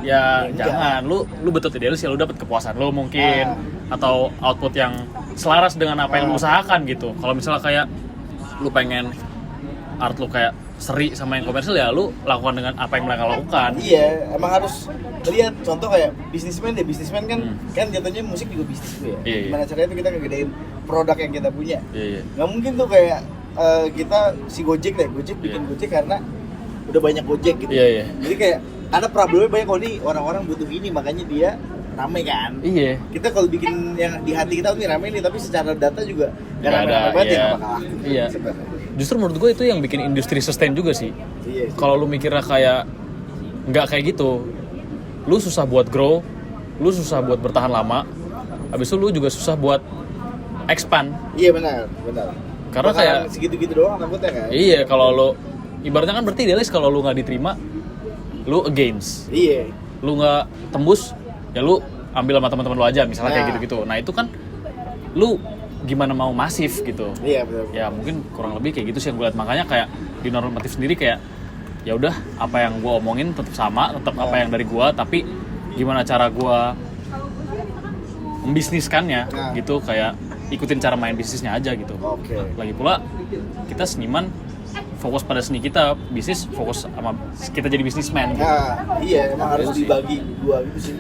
Ya jangan, lu betot idealis ya lu dapet kepuasan lu mungkin atau output yang selaras dengan apa yang lu usahakan gitu. Kalau misalnya kayak lu pengen art lu kayak seri sama yang komersil ya lu lakukan dengan apa yang mereka lakukan. Iya, emang harus lihat contoh kayak bisnismen kan jatuhnya musik juga bisnis tuh ya. Gimana caranya tuh kita ngegedein produk yang kita punya. Nggak mungkin tuh kayak kita si Gojek bikin Gojek karena udah banyak Gojek gitu. Jadi kayak ada problemnya banyak kok nih orang-orang butuh ini makanya dia rame kan. Kita kalau bikin yang di hati kita nih rame nih tapi secara data juga nggak rame banget ya nggak bakal laku. Justru menurut gue itu yang bikin industri sustain juga sih. Kalau lu mikirnya kayak nggak kayak gitu, lu susah buat grow, lu susah buat bertahan lama, habis itu lu juga susah buat expand. Iya benar. Karena kayak segitu-gitu doang takutnya kan. Iya, kalau lu ibaratnya kan berarti idealis kalau lu nggak diterima, lu against. Lu nggak tembus, ya lu ambil sama teman-teman lu aja, misalnya kayak gitu-gitu. Nah itu kan lu gimana mau masif gitu. Iya benar. Ya mungkin kurang lebih kayak gitu sih yang gue lihat. Makanya kayak di normatif sendiri kayak ya udah apa yang gue omongin tetap sama, tetap apa yang dari gue, tapi gimana cara gue membisniskannya gitu, kayak ikutin cara main bisnisnya aja gitu. Lagi pula kita seniman fokus pada seni kita, bisnis fokus sama kita jadi bisnismen gitu. Iya emang harus dibagi dua gitu sih.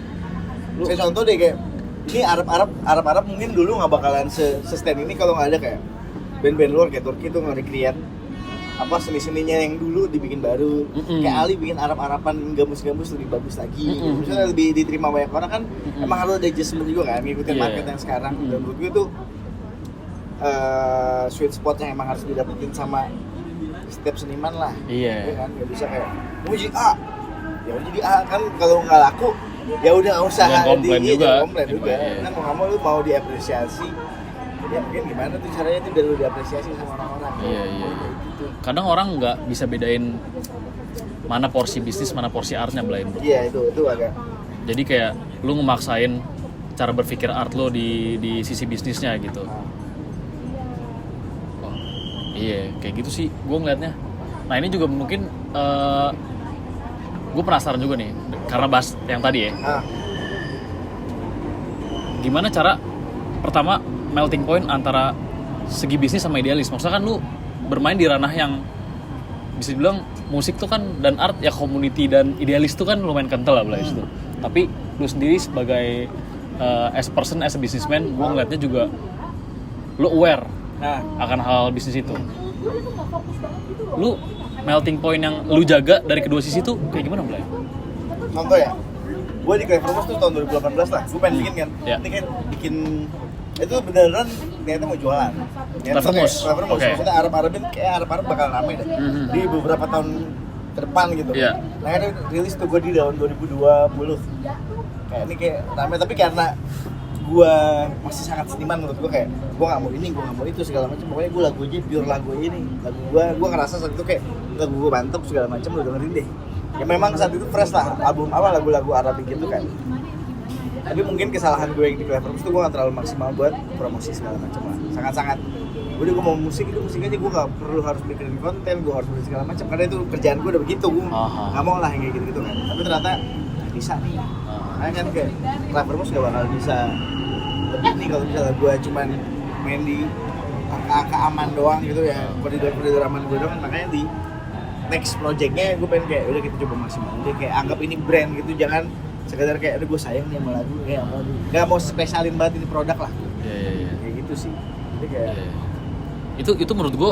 Saya contoh deh kayak ini Arab mungkin dulu nggak bakalan sustain ini kalau nggak ada kayak band-band luar kayak Turki tuh nge-recreate apa seni-seninya yang dulu dibikin baru. Kayak Ali bikin Arab-Araban gambus-gambus lebih bagus lagi. Misalnya lebih diterima banyak orang kan, emang harus ada adjustment juga kan, ngikutin market yang sekarang. Dan menurut gue tuh sweet spot yang emang harus didapetin sama setiap seniman lah. Ya kan, nggak bisa kayak mau jadi A, ya udah jadi A kan kalau nggak laku ya udah nggak usah komplain juga. Kan mau lu mau diapresiasi, ya mungkin gimana tuh caranya tuh biar lu diapresiasi sama orang-orang. Gitu. Kadang orang nggak bisa bedain mana porsi bisnis mana porsi artnya Blaine. Iya itu agak. Jadi kayak lu ngemaksain cara berpikir art lo di sisi bisnisnya gitu. Kayak gitu sih gue ngeliatnya. Nah ini juga mungkin gue penasaran juga nih karena bahas yang tadi ya. Gimana cara pertama melting point antara segi bisnis sama idealis? Maksudnya kan lu bermain di ranah yang bisa dibilang musik tuh kan dan art ya community dan idealis tuh kan lumayan kental lah Blaise tuh. Tapi lu sendiri sebagai as a person, as a businessman, gue ngeliatnya juga lu aware akan hal bisnis itu. Lu melting point yang lu jaga dari kedua sisi tuh kayak gimana Blaise? Contoh ya, gue di Clevermos tuh tahun 2018 lah, gue pengen bikin kan. Ini kan bikin itu beneran ternyata mau jualan. Clevermos. Maksudnya Arab-Arabin kayak Arab bakal rame deh di beberapa tahun ke depan gitu. Nah akhirnya rilis tuh gue di tahun 2020. Kayak ini kayak rame, tapi karena gue masih sangat seniman menurut gue, kayak gue nggak mau ini, gue nggak mau itu segala macam. Pokoknya gue lagu aja pure lagu ini, lagu gue ngerasa saat itu kayak lagu gue mantep segala macam, lo dengerin deh. Ya memang saat itu fresh lah album lagu-lagu Arabik gitu kan. Tapi mungkin kesalahan gue yang di Clevermos tuh gue gak terlalu maksimal buat promosi segala macam lah. Sangat-sangat. Udah gue mau musik aja gue gak perlu harus mikirin konten, gue harus bikin segala macam karena itu kerjaan gue udah begitu, gue gak mau lah yang kayak gitu-gitu kan. Tapi ternyata bisa nih. Karena kan kayak Clevermos gak bakal bisa lebih nih kalau misalnya gue cuman main di angka aman doang gitu ya, koridor aman gue doang. Makanya di next projectnya gue pengen kayak udah kita coba maksimal, jadi kayak anggap ini brand gitu, jangan sekedar kayak aduh gue sayang nih sama lagu, kayak nggak mau spesialin banget ini produk lah. Kayak gitu sih. Jadi kayak itu menurut gue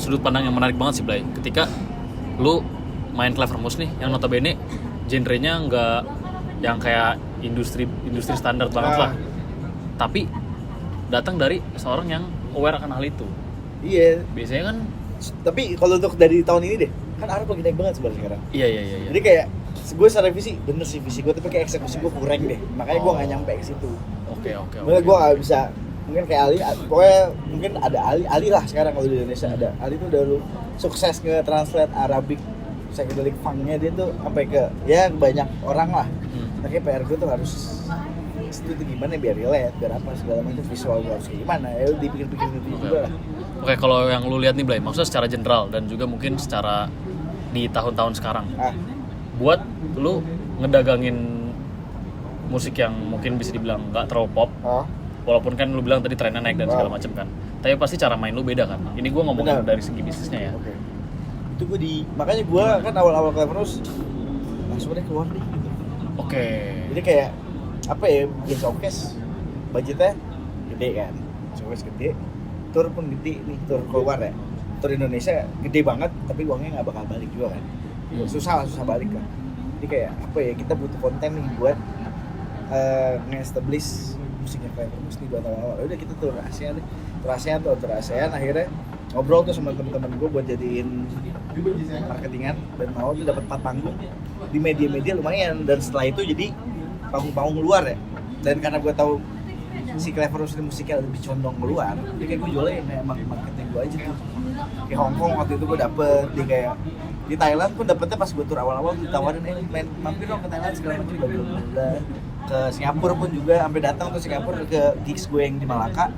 sudut pandang yang menarik banget sih Blay. Ketika lu main Clevermos nih yang notabene genrenya nggak yang kayak industri standar banget lah, tapi datang dari seorang yang aware akan hal itu. Iya. Biasanya kan. Tapi kalau untuk dari tahun ini deh, kan Arab lagi naik banget sebenarnya sekarang. Iya. Jadi kayak gue secara visi bener sih visi gue, tapi kayak eksekusi gue kurang deh. Makanya gue nggak nyampe ke situ. Oke. Makanya gue nggak bisa. Mungkin kayak Ali, pokoknya mungkin ada Ali lah sekarang kalau di Indonesia ada. Ali tuh udah lu sukses nge-translate Arabic psychedelic funk-nya dia tuh sampai ke ya banyak orang lah. Tapi PR gue tuh harus itu gimana biar relate, biar apa segala macam visual gue harus gimana ya dipikir-pikir gitu juga lah. Oke, kalau yang lu lihat nih Blay, maksudnya secara general dan juga mungkin secara di tahun-tahun sekarang. Buat lu ngedagangin musik yang mungkin bisa dibilang nggak terlalu pop. Walaupun kan lu bilang tadi trennya naik dan segala macam kan. Tapi pasti cara main lu beda kan. Ini gua ngomongin dari segi bisnisnya ya. Oke. Itu gue makanya gua kan awal-awal Clevermos langsung deh keluar nih gitu. Oke. Jadi kayak apa ya, bikin showcase budgetnya gede kan. Showcase gede. Tour pun gede nih, tour keluar ya. Tour Indonesia gede banget, tapi uangnya nggak bakal balik juga kan. Susah balik kan. Jadi kayak apa ya, kita butuh konten nih buat nge-establish musiknya Clevermos nih buat awal-awal. Udah kita tour ASEAN akhirnya ngobrol tuh sama teman-teman gue buat jadiin marketingan, dan mau tuh dapat 4 panggung di media-media lumayan, dan setelah itu jadi panggung-panggung luar ya. Dan karena gue tahu si Clevermos ini musiknya lebih condong keluar, jadi kayak gue jualnya yang emang marketing gue aja tuh. Kayak Hong Kong waktu itu gue dapet, di kayak di Thailand pun dapetnya pas gue tur awal-awal ditawarin main mampir dong ke Thailand segala macam, udah ke Singapura pun juga, sampai datang ke Singapura ke gigs gue yang di Malaka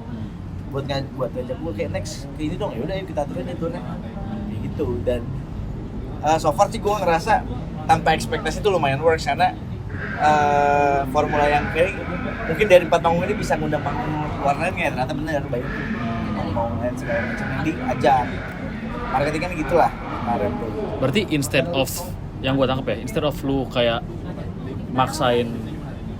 buat ngajak gue kayak next ke ini dong, ya udah yuk kita turunin turnya kayak gitu. Dan so far sih gue ngerasa tanpa ekspektasi itu lumayan works, karena formula yang kayak mungkin dari 4 panggung ini bisa ngundang panggung luar lainnya, ternyata bener banyak panggung lain segala macam yang diajak marketing kan gitulah kemarin tuh. Berarti instead of yang gue tangkap ya, instead of lu kayak maksain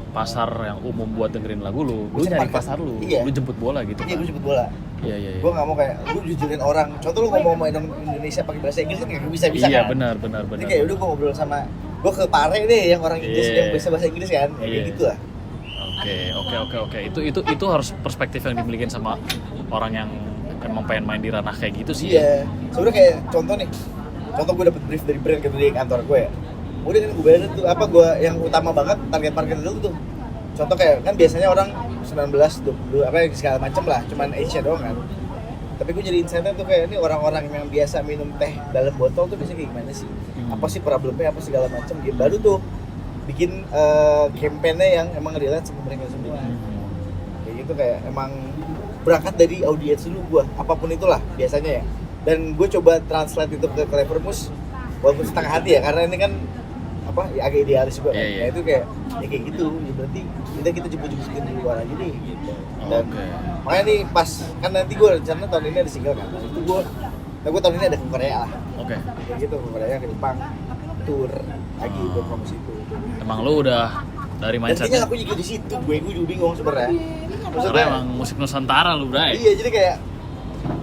pasar yang umum buat dengerin lagu lu nyari pasar lu, lu jemput bola gitu kan? Iya, gue jemput bola. Iya. Gue nggak mau kayak lu jujurin orang. Contoh lu ngomong sama Indonesia pakai bahasa Inggris kan nggak bisa iya, kan? Benar. Jadi kayak udah gue ngobrol sama, gue ke Pare deh yang orang Inggris yang bisa bahasa Inggris kan, kayak gitu lah. Oke. Itu harus perspektif yang dimiliki sama orang yang emang pengen main di ranah kayak gitu sih. Iya. Sebenarnya kayak contoh gue dapet brief dari brand gitu di kantor gue ya. Udah kan gue bayar tuh apa, gue yang utama banget target market dulu tuh. Contoh kayak kan biasanya orang 19, 20 apa segala macem lah, cuman Asia doang kan. Tapi gue jadi insight tuh kayak ini orang-orang yang biasa minum teh dalam botol tuh biasanya kayak gimana sih? Apa sih problemnya, apa segala macem gitu. Baru tuh bikin campaign-nya yang emang relate sama mereka semua. Kayak gitu, kayak emang berangkat dari audiens dulu gue, apapun itulah biasanya ya. Dan gue coba translate itu ke Clevermos walaupun setengah hati ya, karena ini kan apa ya, agak idealis juga kan. Nah itu kayak ya kayak gitu ya, berarti kita jemput-jemputin di luar aja nih gitu. Dan makanya nih pas kan nanti gue rencana tahun ini ada single kan, itu gue tahun ini ada ke Korea lah. Kayak gitu, ke Korea, ke Jepang, tour lagi buat promosi itu. Emang lu udah dari mindsetnya? Dan kayaknya aku juga di situ, gue juga bingung sebenarnya. Karena emang musik Nusantara lu, Bray. Iya, jadi kayak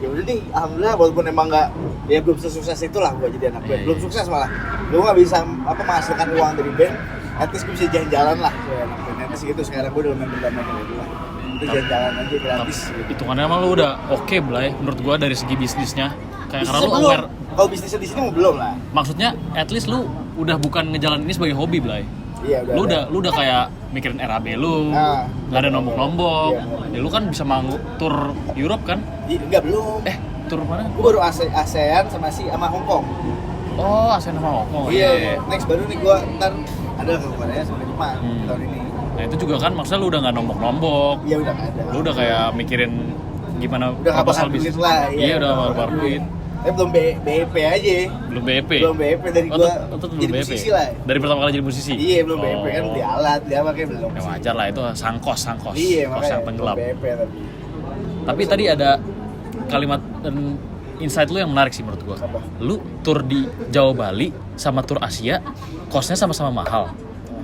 ya udah nih, alhamdulillah walaupun emang nggak, ya belum sesukses itulah gue jadi anak band. Belum sukses malah. Gue nggak bisa menghasilkan uang dari band, at least gue bisa jalan-jalan lah gue anak band. At least gitu, sekarang gue udah main berdamai gitu lah. Udah jalan-jalan aja gratis. Hitungannya emang lu udah oke, Blay, menurut gue dari segi bisnisnya. Kayak karena lu aware. Kalau bisnisnya di sini mau belum lah. Maksudnya at least lu udah bukan ngejalan ini sebagai hobi, Blay. Iya, lu udah kayak mikirin RAB lu, nggak ada nombok-nombok. Ya lu kan bisa tur Europe kan? Enggak, belum. Tur mana? Gue baru ASEAN sama Hong Kong. Oh, ASEAN sama Hong Kong. Iya, next baru nih gue ntar ada ke Korea sama Jepang tahun ini. Nah itu juga kan maksudnya lu udah nggak nombok-nombok. Iya udah nggak ada. Lu udah kayak mikirin gimana udah nggak bakal bisnis duit lah. Iya udah bakal duit. Tapi belum BEP aja. Belum BEP. Belum BEP dari gua. Jadi BEP. musisi lah. Dari pertama kali jadi musisi. Iya belum BEP kan beli alat, dia makanya belum. Ya wajar lah itu sangkos. Iya Kos makanya yang tenggelam. BEP Tapi tadi ada kalimat dan insight lu yang menarik sih menurut gua. Apa? Lu tur di Jawa Bali sama tur Asia, kosnya sama-sama mahal.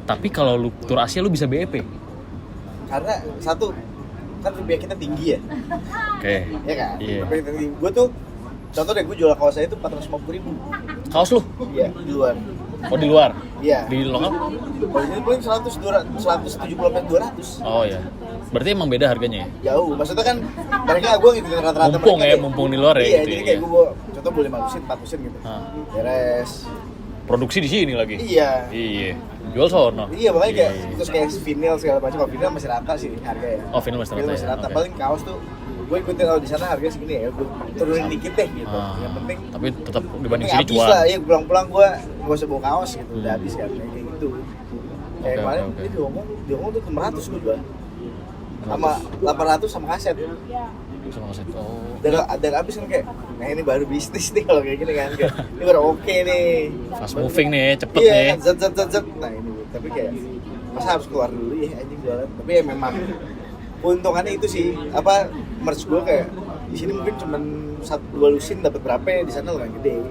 Tapi kalau lu tur Asia lu bisa BEP. Karena satu kan biaya kita tinggi ya. Oke. Iya kan? Iya. Biaya tinggi. Gue tuh contoh deh gue jual kaos saya itu 450.000. Kaos lu? Iya, di luar. Oh di luar? Iya. Di lokal? Kalau ini paling 170 sampai 200. Oh ya. Berarti emang beda harganya ya? Jauh. Maksudnya kan mereka gue ngikutin rata-rata Mumpung mereka ya, deh. mumpung di luar ya Iya, gitu jadi ya. kayak gue contoh boleh 5 lusin, 4 lusin gitu. Beres. Produksi di sini lagi? Iya. Iya. Jual sono? Iya, makanya kayak Iya. terus kayak vinyl segala macam. Kalau vinyl masih rata sih harganya. Oh, vinyl masih rata Vinyl masih ya? rata. Oke. Paling kaos tuh gue ikutin kalau di sana harganya segini ya, gue turunin dikit deh gitu. Yang penting tapi tetap dibanding penting sini habis cuan. lah, ya pulang-pulang gue gak usah bawa kaos gitu, udah habis kan kayak gitu. Kayak Oke, kemarin oke. ini di Hongkong tuh 600 gue jual. Sama 800 sama kaset. Sama kaset. Oh. Dan habis kan kayak, nah ini baru bisnis nih kalau kayak gini kan, kayak ini baru oke nih. Fast moving nih, cepet Iya, nih. zet. Nah ini, tapi kayak masa harus keluar dulu ya anjing jualan. Tapi ya memang keuntungannya itu sih, apa merch gue kayak di sini mungkin cuma 1-2 lusin dapat berapa ya, di sana lumayan gede.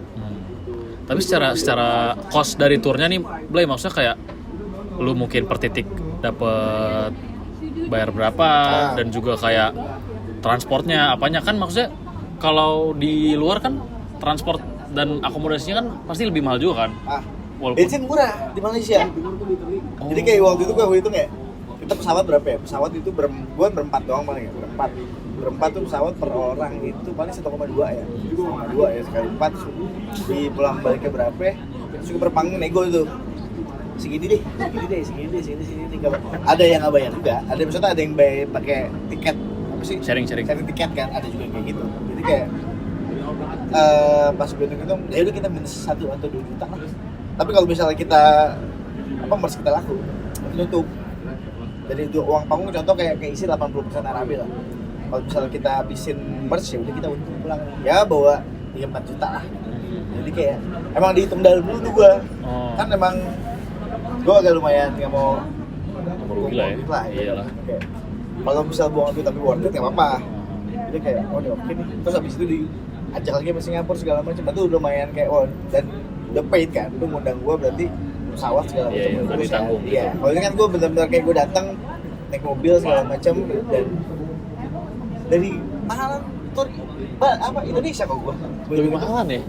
Tapi secara cost dari turnya nih, Blay, maksudnya kayak lu mungkin per titik dapet bayar berapa dan juga kayak transportnya apanya kan maksudnya kalau di luar kan transport dan akomodasinya kan pasti lebih mahal juga kan. Bensin murah di Malaysia. Jadi kayak waktu itu gue hitung ya, kita pesawat berapa ya? Pesawat itu gue berempat doang paling ya, berempat tuh pesawat per orang itu paling 1,2 ya, 1,2 ya sekali 4 di pulang baliknya berapa? Terus gue berpanggung nego itu segini deh. Ada yang nggak bayar juga, ada misalnya ada yang bayar pakai tiket apa sih? Sharing tiket kan, ada juga kayak gitu. Jadi kayak pas gue hitung ya udah kita minus 1 atau 2 juta lah. Tapi kalau misalnya kita merch kita laku, itu nutup. Dari uang panggung contoh kayak isi 80% Arabi lah. Kalau misalnya kita habisin merch ya udah kita untung pulang. Ya bawa 3-4 juta lah. Jadi kayak emang dihitung dalam dulu tuh gua. Kan emang gua agak lumayan nggak mau rugi lah ya. Iyalah. Kalau misal buang duit tapi worth it nggak apa-apa. Jadi kayak oh ini oke nih. Terus habis itu diajak lagi ke Singapura segala macam. Itu lumayan kayak dan udah paid kan. Lu ngundang gua berarti pesawat segala macam udah ditanggung. Iya. Kalau ini kan gue benar-benar kayak gue datang naik mobil segala macam dan dari mahalan tur apa Indonesia kok gue. Lebih mahalan ya?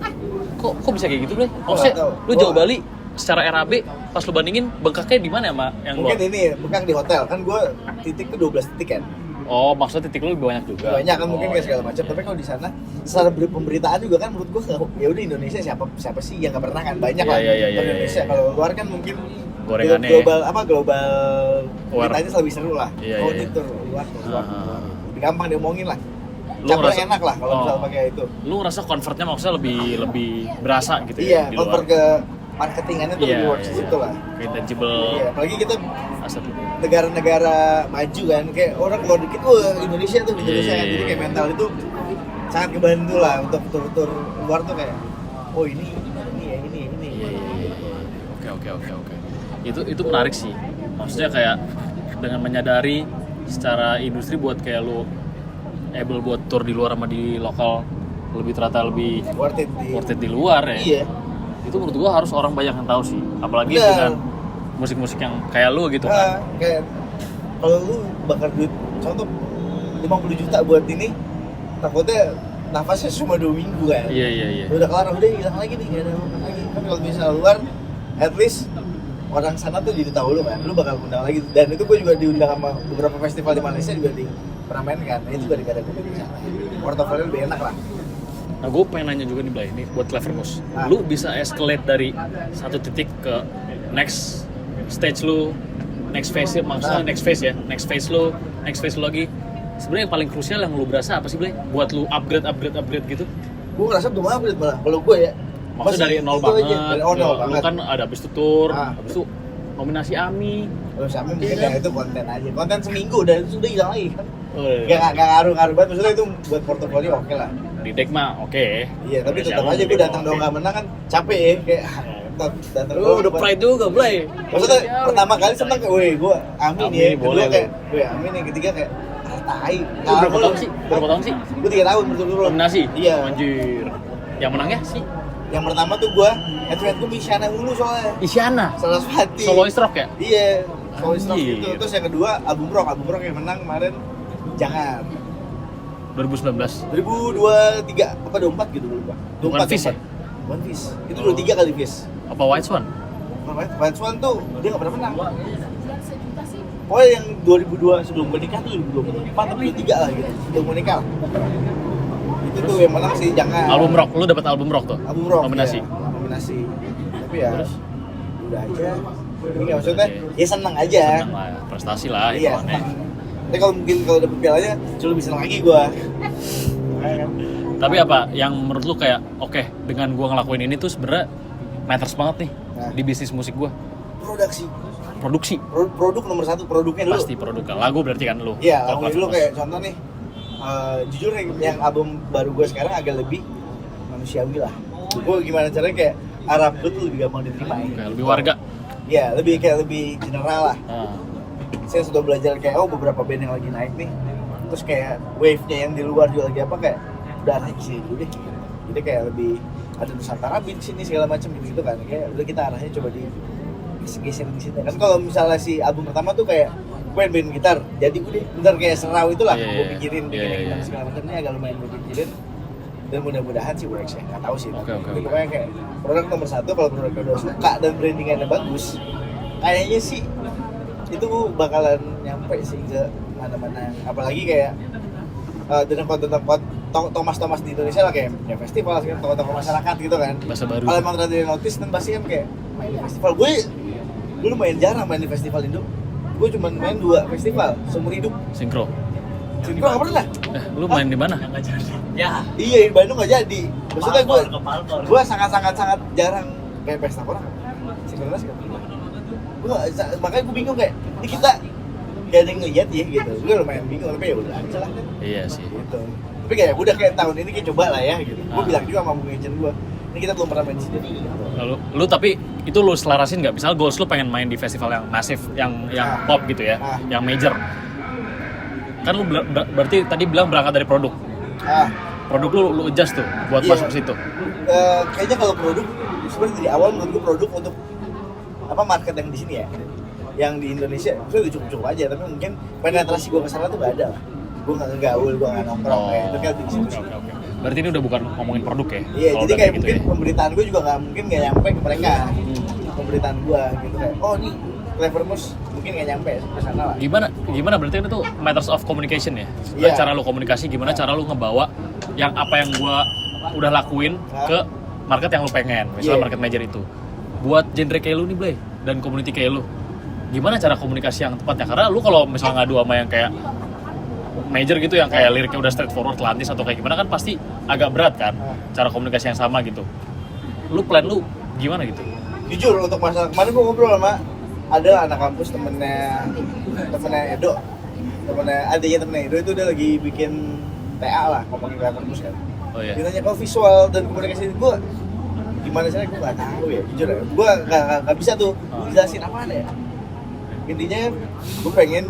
Kok bisa kayak gitu, Blay? Maksudnya lu Jawa Bali secara RAB pas lu bandingin bengkaknya di mana sama yang mungkin luar? ini bengkak di hotel kan gue titik tuh 12 titik kan. Oh, maksudnya titik lu lebih banyak juga. Banyak kan mungkin kayak segala macam. Tapi kalau di sana secara pemberitaan juga kan menurut gue ya udah Indonesia siapa sih yang nggak pernah kan banyak lah. Indonesia kalau luar kan mungkin gorengannya global beritanya lebih seru lah. Iya. Itu luar. Lebih gampang diomongin lah. Lu Campurnya enak lah kalau misal pakai itu. Lu ngerasa convertnya maksudnya lebih berasa gitu ya di luar. Iya, convert ke marketingannya tuh lebih worth itu lah. Intangible. Iya, apalagi kita aset. negara-negara maju kan, kayak orang keluar dikit, Indonesia kan, jadi kayak mental itu sangat kebantu lah untuk tur-tur luar tuh kayak, oh ini. Oke. Itu menarik sih. Maksudnya kayak dengan menyadari secara industri buat kayak lu able buat tour di luar sama di lokal ternyata lebih worth it di luar ya. Iya. Itu menurut gua harus orang banyak yang tahu sih, apalagi dengan musik-musik yang kayak lu gitu kan. Kayak kalau lu bakar duit contoh 50 juta buat ini, takutnya nafasnya cuma 2 minggu kan. Iya. Udah kelar, udah hilang lagi nih, gak ada lagi. Kan kalau misalnya luar, at least orang sana tuh jadi tahu lu kan, lu bakal undang lagi. Dan itu gue juga diundang sama beberapa festival di Malaysia juga pernah main kan. Itu juga gara-gara gue di sana. Portofolio lebih enak lah. Nah, gue pengen nanya juga nih, Blay, ini buat Clevermus. Lu bisa escalate dari satu titik ke next stage lu, next phase ya, maksudnya next phase lu lagi. Sebenarnya yang paling krusial yang lu berasa apa sih, Blay? Buat lu upgrade gitu? Gue ngerasa belum upgrade malah, kalau gue ya. Maksudnya dari nol itu banget. aja. Nol Lu banget. kan ada habis itu tour, Ah. habis itu nominasi AMI. Terus sama mungkin Iya. ya itu konten aja. Konten seminggu dan itu udah hilang lagi kan. Oh, iya. Gak ngaruh-ngaruh banget, maksudnya itu buat portofolio oke lah. Di deck mah oke. Iya, tapi Nominasi tetap AMI aja gue juga datang oke. dong gak menang kan capek ya, kayak datang Lu udah pride juga, Blay. Maksudnya pertama kali seneng kayak, weh gue amin Amin, ya, boleh, kedua kayak, weh amin yang ketiga kayak, tai. Lu berapa tahun sih? Berapa tahun sih? Gue 3 tahun berturut-turut. Nominasi? Iya. Anjir. Yang menangnya sih Yang pertama tuh gue, head-to-head gue Isyana dulu soalnya. Isyana. Sarasvati. Soloist rock ya? Iya, soloist rock Anjir. itu. Terus yang kedua, album rock yang menang kemarin. Jangan. 2019. 2023 apa 24 gitu lupa. Bukan Fish ya? Bukan Fish. Itu 23 kali Fish. Apa White Swan? White Swan tuh dia nggak pernah menang. Pokoknya yang 2002 sebelum menikah tuh 2024 atau 2023 lah gitu. Sebelum menikah. Itu tuh yang menang sih jangan. Album rock, lu dapat album rock tuh? Album rock. Nominasi. Ya, nominasi. Tapi ya Terus? udah aja. Ini nggak maksudnya Oke. ya seneng aja. Senang lah, prestasi lah Iya. hitungannya. Tapi kalau mungkin kalau dapet pialanya, coba bisa lagi gua. Tapi apa yang menurut lu kayak oke dengan gua ngelakuin ini tuh sebenarnya matters banget nih Nah. di bisnis musik gua. Produksi Produk nomor satu, produknya dulu. pasti produk kan. Lagu berarti kan lu. Iya, Kalau lagu dulu kelas-kelas. kayak contoh nih. Jujur nih, yang album baru gue sekarang agak lebih manusiawi lah. Gue gimana caranya kayak Arab gue tuh lebih gampang diterima ya. Kayak lebih warga. Iya, lebih general lah. Ah. Saya sudah belajar kayak beberapa band yang lagi naik nih. Terus kayak wave-nya yang di luar juga lagi apa kayak udah naik sini dulu deh. Jadi kayak lebih ada Nusantara beat sini segala macam gitu kan. Kayak udah kita arahnya coba di geser di sini. Kan kalau misalnya si album pertama tuh kayak gue main gitar, jadi udah bentar kayak serau itulah. Iya, Gue iya. pikirin Iya, iya, gitar iya. segala macam ini agak lumayan gue pikirin. Dan mudah-mudahan sih works ya, nggak tahu sih. Oke, oke, Tapi oke. pokoknya kayak produk nomor satu, kalau produknya udah suka dan brandingannya bagus, kayaknya sih itu bakalan nyampe sih ke mana-mana. Apalagi kayak dengan konten-konten Thomas di Indonesia lah kayak ya festival, kan tokoh-tokoh masyarakat gitu kan. Bahasa baru. Kalau emang terjadi notice dan pasti kan kayak main di festival. Gue dulu main jarang main di festival Indo. Gue cuma main 2 festival seumur hidup. Sinkro. Gue gak pernah. Lu main di mana? Nggak jadi. Ya. Iya, di Bandung gak jadi. Maksudnya Palpor. gue sangat jarang kayak pesta orang. Sinkronis gak pernah. Makanya gue bingung kayak ini kita gak ada yang ngeliat ya gitu. Gue lumayan bingung tapi ya udah aja lah. Iya sih. Gitu. Tapi kayak udah kayak tahun ini kayak coba lah ya gitu. Gue Ah. bilang juga sama Bung Ejen gue, ini kita belum pernah main di sini gitu. Lu tapi itu lu selarasin nggak? Misal goals lu pengen main di festival yang masif, yang Ah. pop gitu ya, Ah. yang major. Kan lu berarti tadi bilang berangkat dari produk. Produk lu adjust tuh buat Iya. masuk ke situ. Kayaknya kalau produk sebenarnya dari awal menurut gue produk untuk apa market yang di sini ya, yang di Indonesia maksudnya udah cukup aja, tapi mungkin penetrasi gue kesana tuh gak ada lah. Gue nggak ngegaul, gue nggak nongkrong kayak itu kayak di situ sih. Oke. Berarti ini udah bukan ngomongin produk ya? Iya, Kalau jadi udah kayak gitu mungkin ya? pemberitaan gue juga nggak mungkin nggak nyampe ke mereka. Pemberitaan gue gitu kayak, oh nih Clever Moose mungkin nggak nyampe ke sana lah. Gimana berarti itu tuh matters of communication ya? Iya. Cara lu komunikasi, gimana cara lu ngebawa yang apa yang gua udah lakuin ke market yang lu pengen, misalnya Iya. market major itu. Buat genre kayak lu nih, Blay, dan community kayak lu. Gimana cara komunikasi yang tepatnya? Karena lu kalau misalnya ngadu sama yang kayak major gitu yang kayak liriknya udah straightforward, Atlantis atau kayak gimana kan pasti agak berat kan cara komunikasi yang sama gitu. Lu plan lu gimana gitu? Jujur untuk masalah kemarin gue ngobrol sama ada anak kampus temennya Edo, adanya temennya Edo itu udah lagi bikin TA lah ngomongin Clever Moose kan. Oh iya. Dia nanya kalau visual dan komunikasi gue gimana sih, gue nggak tahu ya jujur ya, gue nggak bisa tuh jelasin apaan ya. Intinya gue pengen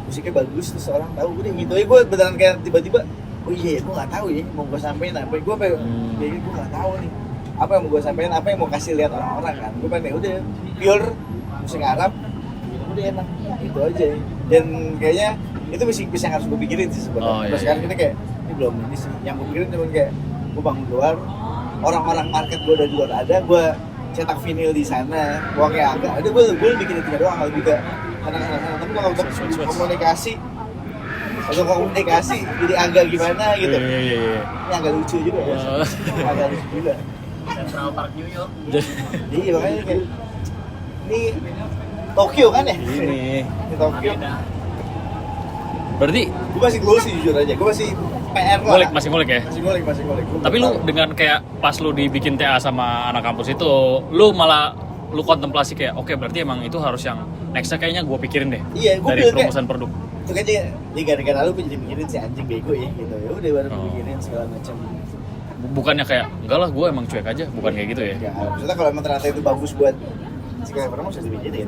musiknya bagus terus orang tahu, udah gitu aja. Gue beneran kayak tiba-tiba oh iya ya gue nggak tahu ya mau gue sampein apa, gue nggak tahu nih apa yang mau gue sampein, apa yang mau kasih lihat orang-orang kan. Gue pengen ya udah pure musik Arab udah enak gitu aja, dan kayaknya itu bisa yang harus gue pikirin sih sebenarnya. Oh, iya, Terus sekarang iya. ini kayak ini belum ini sih yang gue pikirin, cuma kayak gue bangun luar, orang-orang market gue udah di luar ada, gue cetak vinyl di sana, gue kayak agak ada, gue bikin itu doang, lebih ke sana. Tapi kalau untuk komunikasi jadi agak gimana gitu, Iya. ini agak lucu juga ya, agak lucu juga. Central Park New York. Iya makanya kayak ini Tokyo kan ya? Ini. Ini Tokyo. Berarti Gue masih goals sih jujur aja, gue masih PR lah. Ngulik, masih ngulik ya? Masih ngulik. Tapi lu dengan kayak pas lu dibikin TA sama anak kampus itu, lu malah lu kontemplasi kayak, oke berarti emang itu harus yang next-nya kayaknya gue pikirin deh. Iya, gue dari perumusan produk. Itu kan dia gara-gara lu jadi mikirin si anjing bego ya gitu. Ya udah baru mikirin segala macam. Bukannya kayak, enggak lah gue emang cuek aja, bukan kayak gitu ya? Ya, maksudnya kalau emang ternyata itu bagus buat si Clever Mouse harus dipikirin.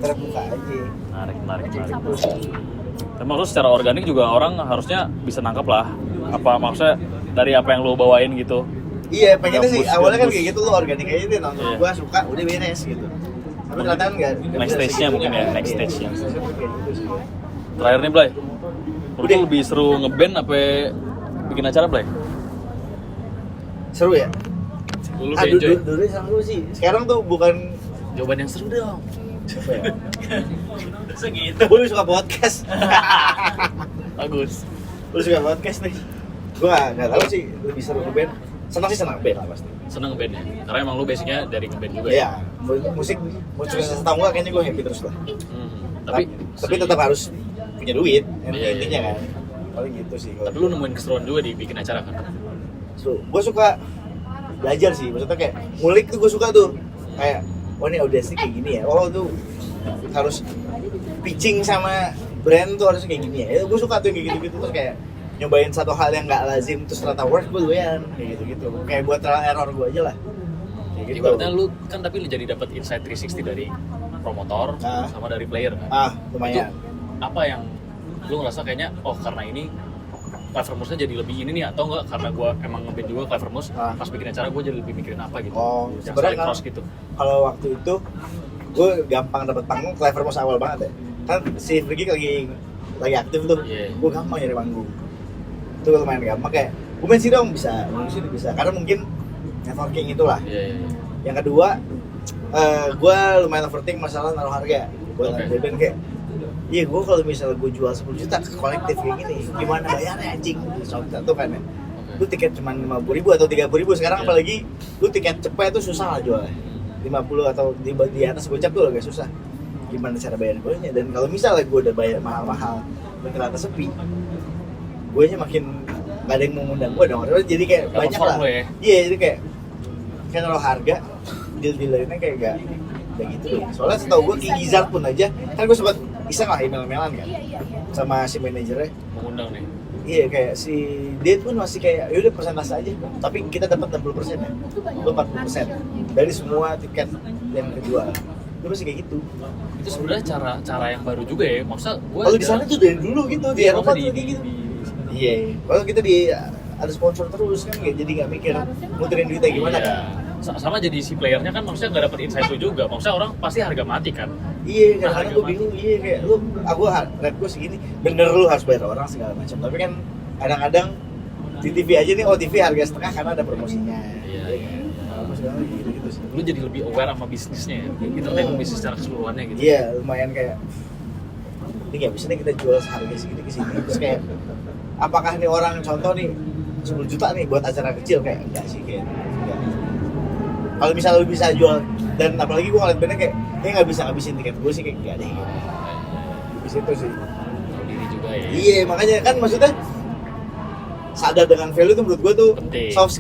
Terbuka aja. Menarik. Tapi maksudnya secara organik juga orang harusnya bisa nangkep lah. Apa maksudnya dari apa yang lu bawain gitu. Iya, pengennya sih Gabus, awalnya kan gabus. kayak gitu lo organik aja deh, nonton gua suka, udah beres gitu. Tapi ternyata enggak. Next stage-nya mungkin ya, next Iya, stage-nya. kayak gitu sih. Terakhir nih Blay, lu Udah. tuh lebih seru ngeband apa bikin acara Blay? Seru ya? Lu Ah, udah enjoy? dulu seru sih. Sekarang tuh bukan Jawaban yang seru dong. apa ya? Segitu. Gue suka podcast. Bagus. Lu suka podcast nih? Gua nggak tahu sih lebih seru ke band. Senang sih senang band lah pasti. Seneng ngeband ya? Karena emang lu basicnya dari ngeband juga Iya, musik sukses atau enggak kayaknya gue happy terus lah. Tapi tetap harus punya duit, Iya. intinya kan. Paling gitu sih. Tapi lu nemuin keseruan juga di bikin acara kan? Gue suka belajar sih, maksudnya kayak ngulik tuh gue suka tuh. Kayak, oh ini audiensnya kayak gini ya. Oh tuh harus pitching sama brand tuh harusnya kayak gini ya. Gue suka tuh kayak gitu-gitu terus kayak nyobain satu hal yang nggak lazim terus ternyata work gue doyan kayak gitu-gitu. Kayak buat trial error gue aja lah. Kayak gitu. Ibaratnya lu kan tapi jadi dapat insight 360 dari promotor sama dari player kan? Lumayan. Itu apa yang lu ngerasa kayaknya oh karena ini Clevermouse-nya jadi lebih ini nih atau enggak karena gue emang ngeband juga Clevermouse pas bikin acara gue jadi lebih mikirin apa gitu yang saling sebenarnya cross gitu. Kalau waktu itu gue gampang dapet panggung Clevermouse awal banget ya. Kan si Friggy lagi aktif tuh, gue gampang nyari panggung. Itu lumayan gampang kayak gue main sih dong bisa karena mungkin networking itulah. Yang kedua gue lumayan overthinking masalah naruh harga. Gue band kayak iya gue kalau misalnya gue jual 10 juta ke kolektif kayak gini gimana bayarnya anjing satu kan ya. Lu tiket cuma 50.000 atau 30.000 sekarang apalagi lu tiket cepet tuh susah lah jualnya 50 atau di atas gocap tuh agak susah gimana cara bayar gue nya. Dan kalau misalnya gue udah bayar mahal-mahal dan ternyata sepi gue nya makin gak ada yang mau ngundang gue dong. Jadi kayak Gak banyak lah ya? iya jadi kayak kalau harga deal-dealernya kayak gak gitu ya. Soalnya setahu gue King Gizzard pun aja kan gue sempat iseng lah email-emailan kan sama si manajernya Mengundang nih. iya kayak si dia pun masih kayak yaudah persentase aja tapi kita dapat 60% ya lu 40% dari semua tiket yang kejual itu masih kayak gitu. Itu sebenarnya cara yang baru juga ya. Maksudnya gua kalau di sana tuh dari dulu gitu di Eropa tuh kayak gitu. Iya kalau kita ada sponsor terus kan jadi nggak mikir muterin duitnya gimana kan. Sama jadi si playernya kan maksudnya nggak dapet insight lu juga. Maksudnya orang pasti harga mati kan. Iya, kadang-kadang gue bingung, iya kayak lu, rate gue segini, bener lu harus bayar orang segala macam. Tapi kan kadang-kadang di TV aja nih, TV harga setengah karena ada promosinya. Iya. Apa segala gitu sih. Lu jadi lebih aware sama bisnisnya ya, entertainment bisnis secara keseluruhannya gitu. Iya, lumayan kayak ini nggak bisa nih kita jual seharga segini ke sini. Terus kayak apakah nih orang contoh nih 10 juta nih buat acara kecil kayak enggak sih kayak enggak. Kalau misalnya lu bisa jual dan apalagi gue ngeliat bandnya kayak nggak bisa ngabisin tiket gue sih kayak enggak deh gitu. Di situ sih. Tahu diri juga ya. Iya, makanya kan maksudnya sadar dengan value itu menurut gue tuh penting. soft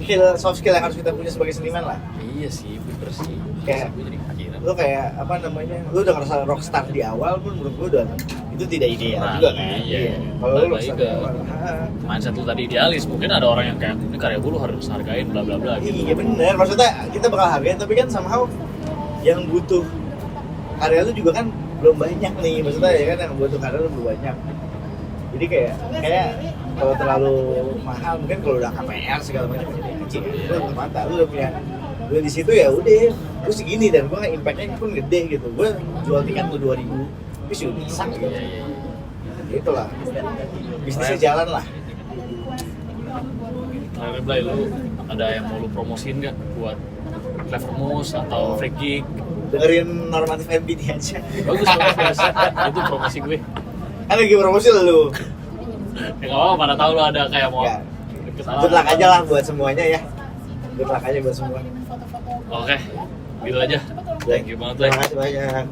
skill yang harus kita punya sebagai seniman lah. Iya sih, bener sih. Kayak gue jadi kepikiran. lu kayak apa namanya, lu udah ngerasa rockstar di awal pun menurut gue udah itu tidak ideal juga kan. Iya. Kalau lu Balik rockstar ke di awal, mindset lu tadi idealis, mungkin ada orang yang kayak ini karya gue lu harus hargain bla bla bla gitu. iya bener, maksudnya kita bakal hargain tapi kan somehow yang butuh karya lu juga kan belum banyak nih, maksudnya ya kan yang butuh karya lu belum banyak. Jadi kayak kalau terlalu mahal mungkin kalau udah KPR segala macam jadi kecil. Lu udah mata, lu udah punya lu di situ ya udah, gue segini dan gue impactnya pun gede gitu. Gue jual tiket lu 2.000, tapi sudah bisa gitu. Itulah, bisnisnya jalan lah. Terakhir Blay, lu ada yang mau lu promosiin nggak buat Clevermouse atau Freak Geek? Dengerin Normatif MPD aja. Bagus, bagus. Itu promosi gue. Kan lagi promosi lu. Ya nggak apa-apa, mana tahu lu ada kayak mau Ya. deket Good luck aja lah buat semuanya ya. Good luck aja buat semua. Oke, gitu aja. Thank you banget, Blay. Terima kasih banyak.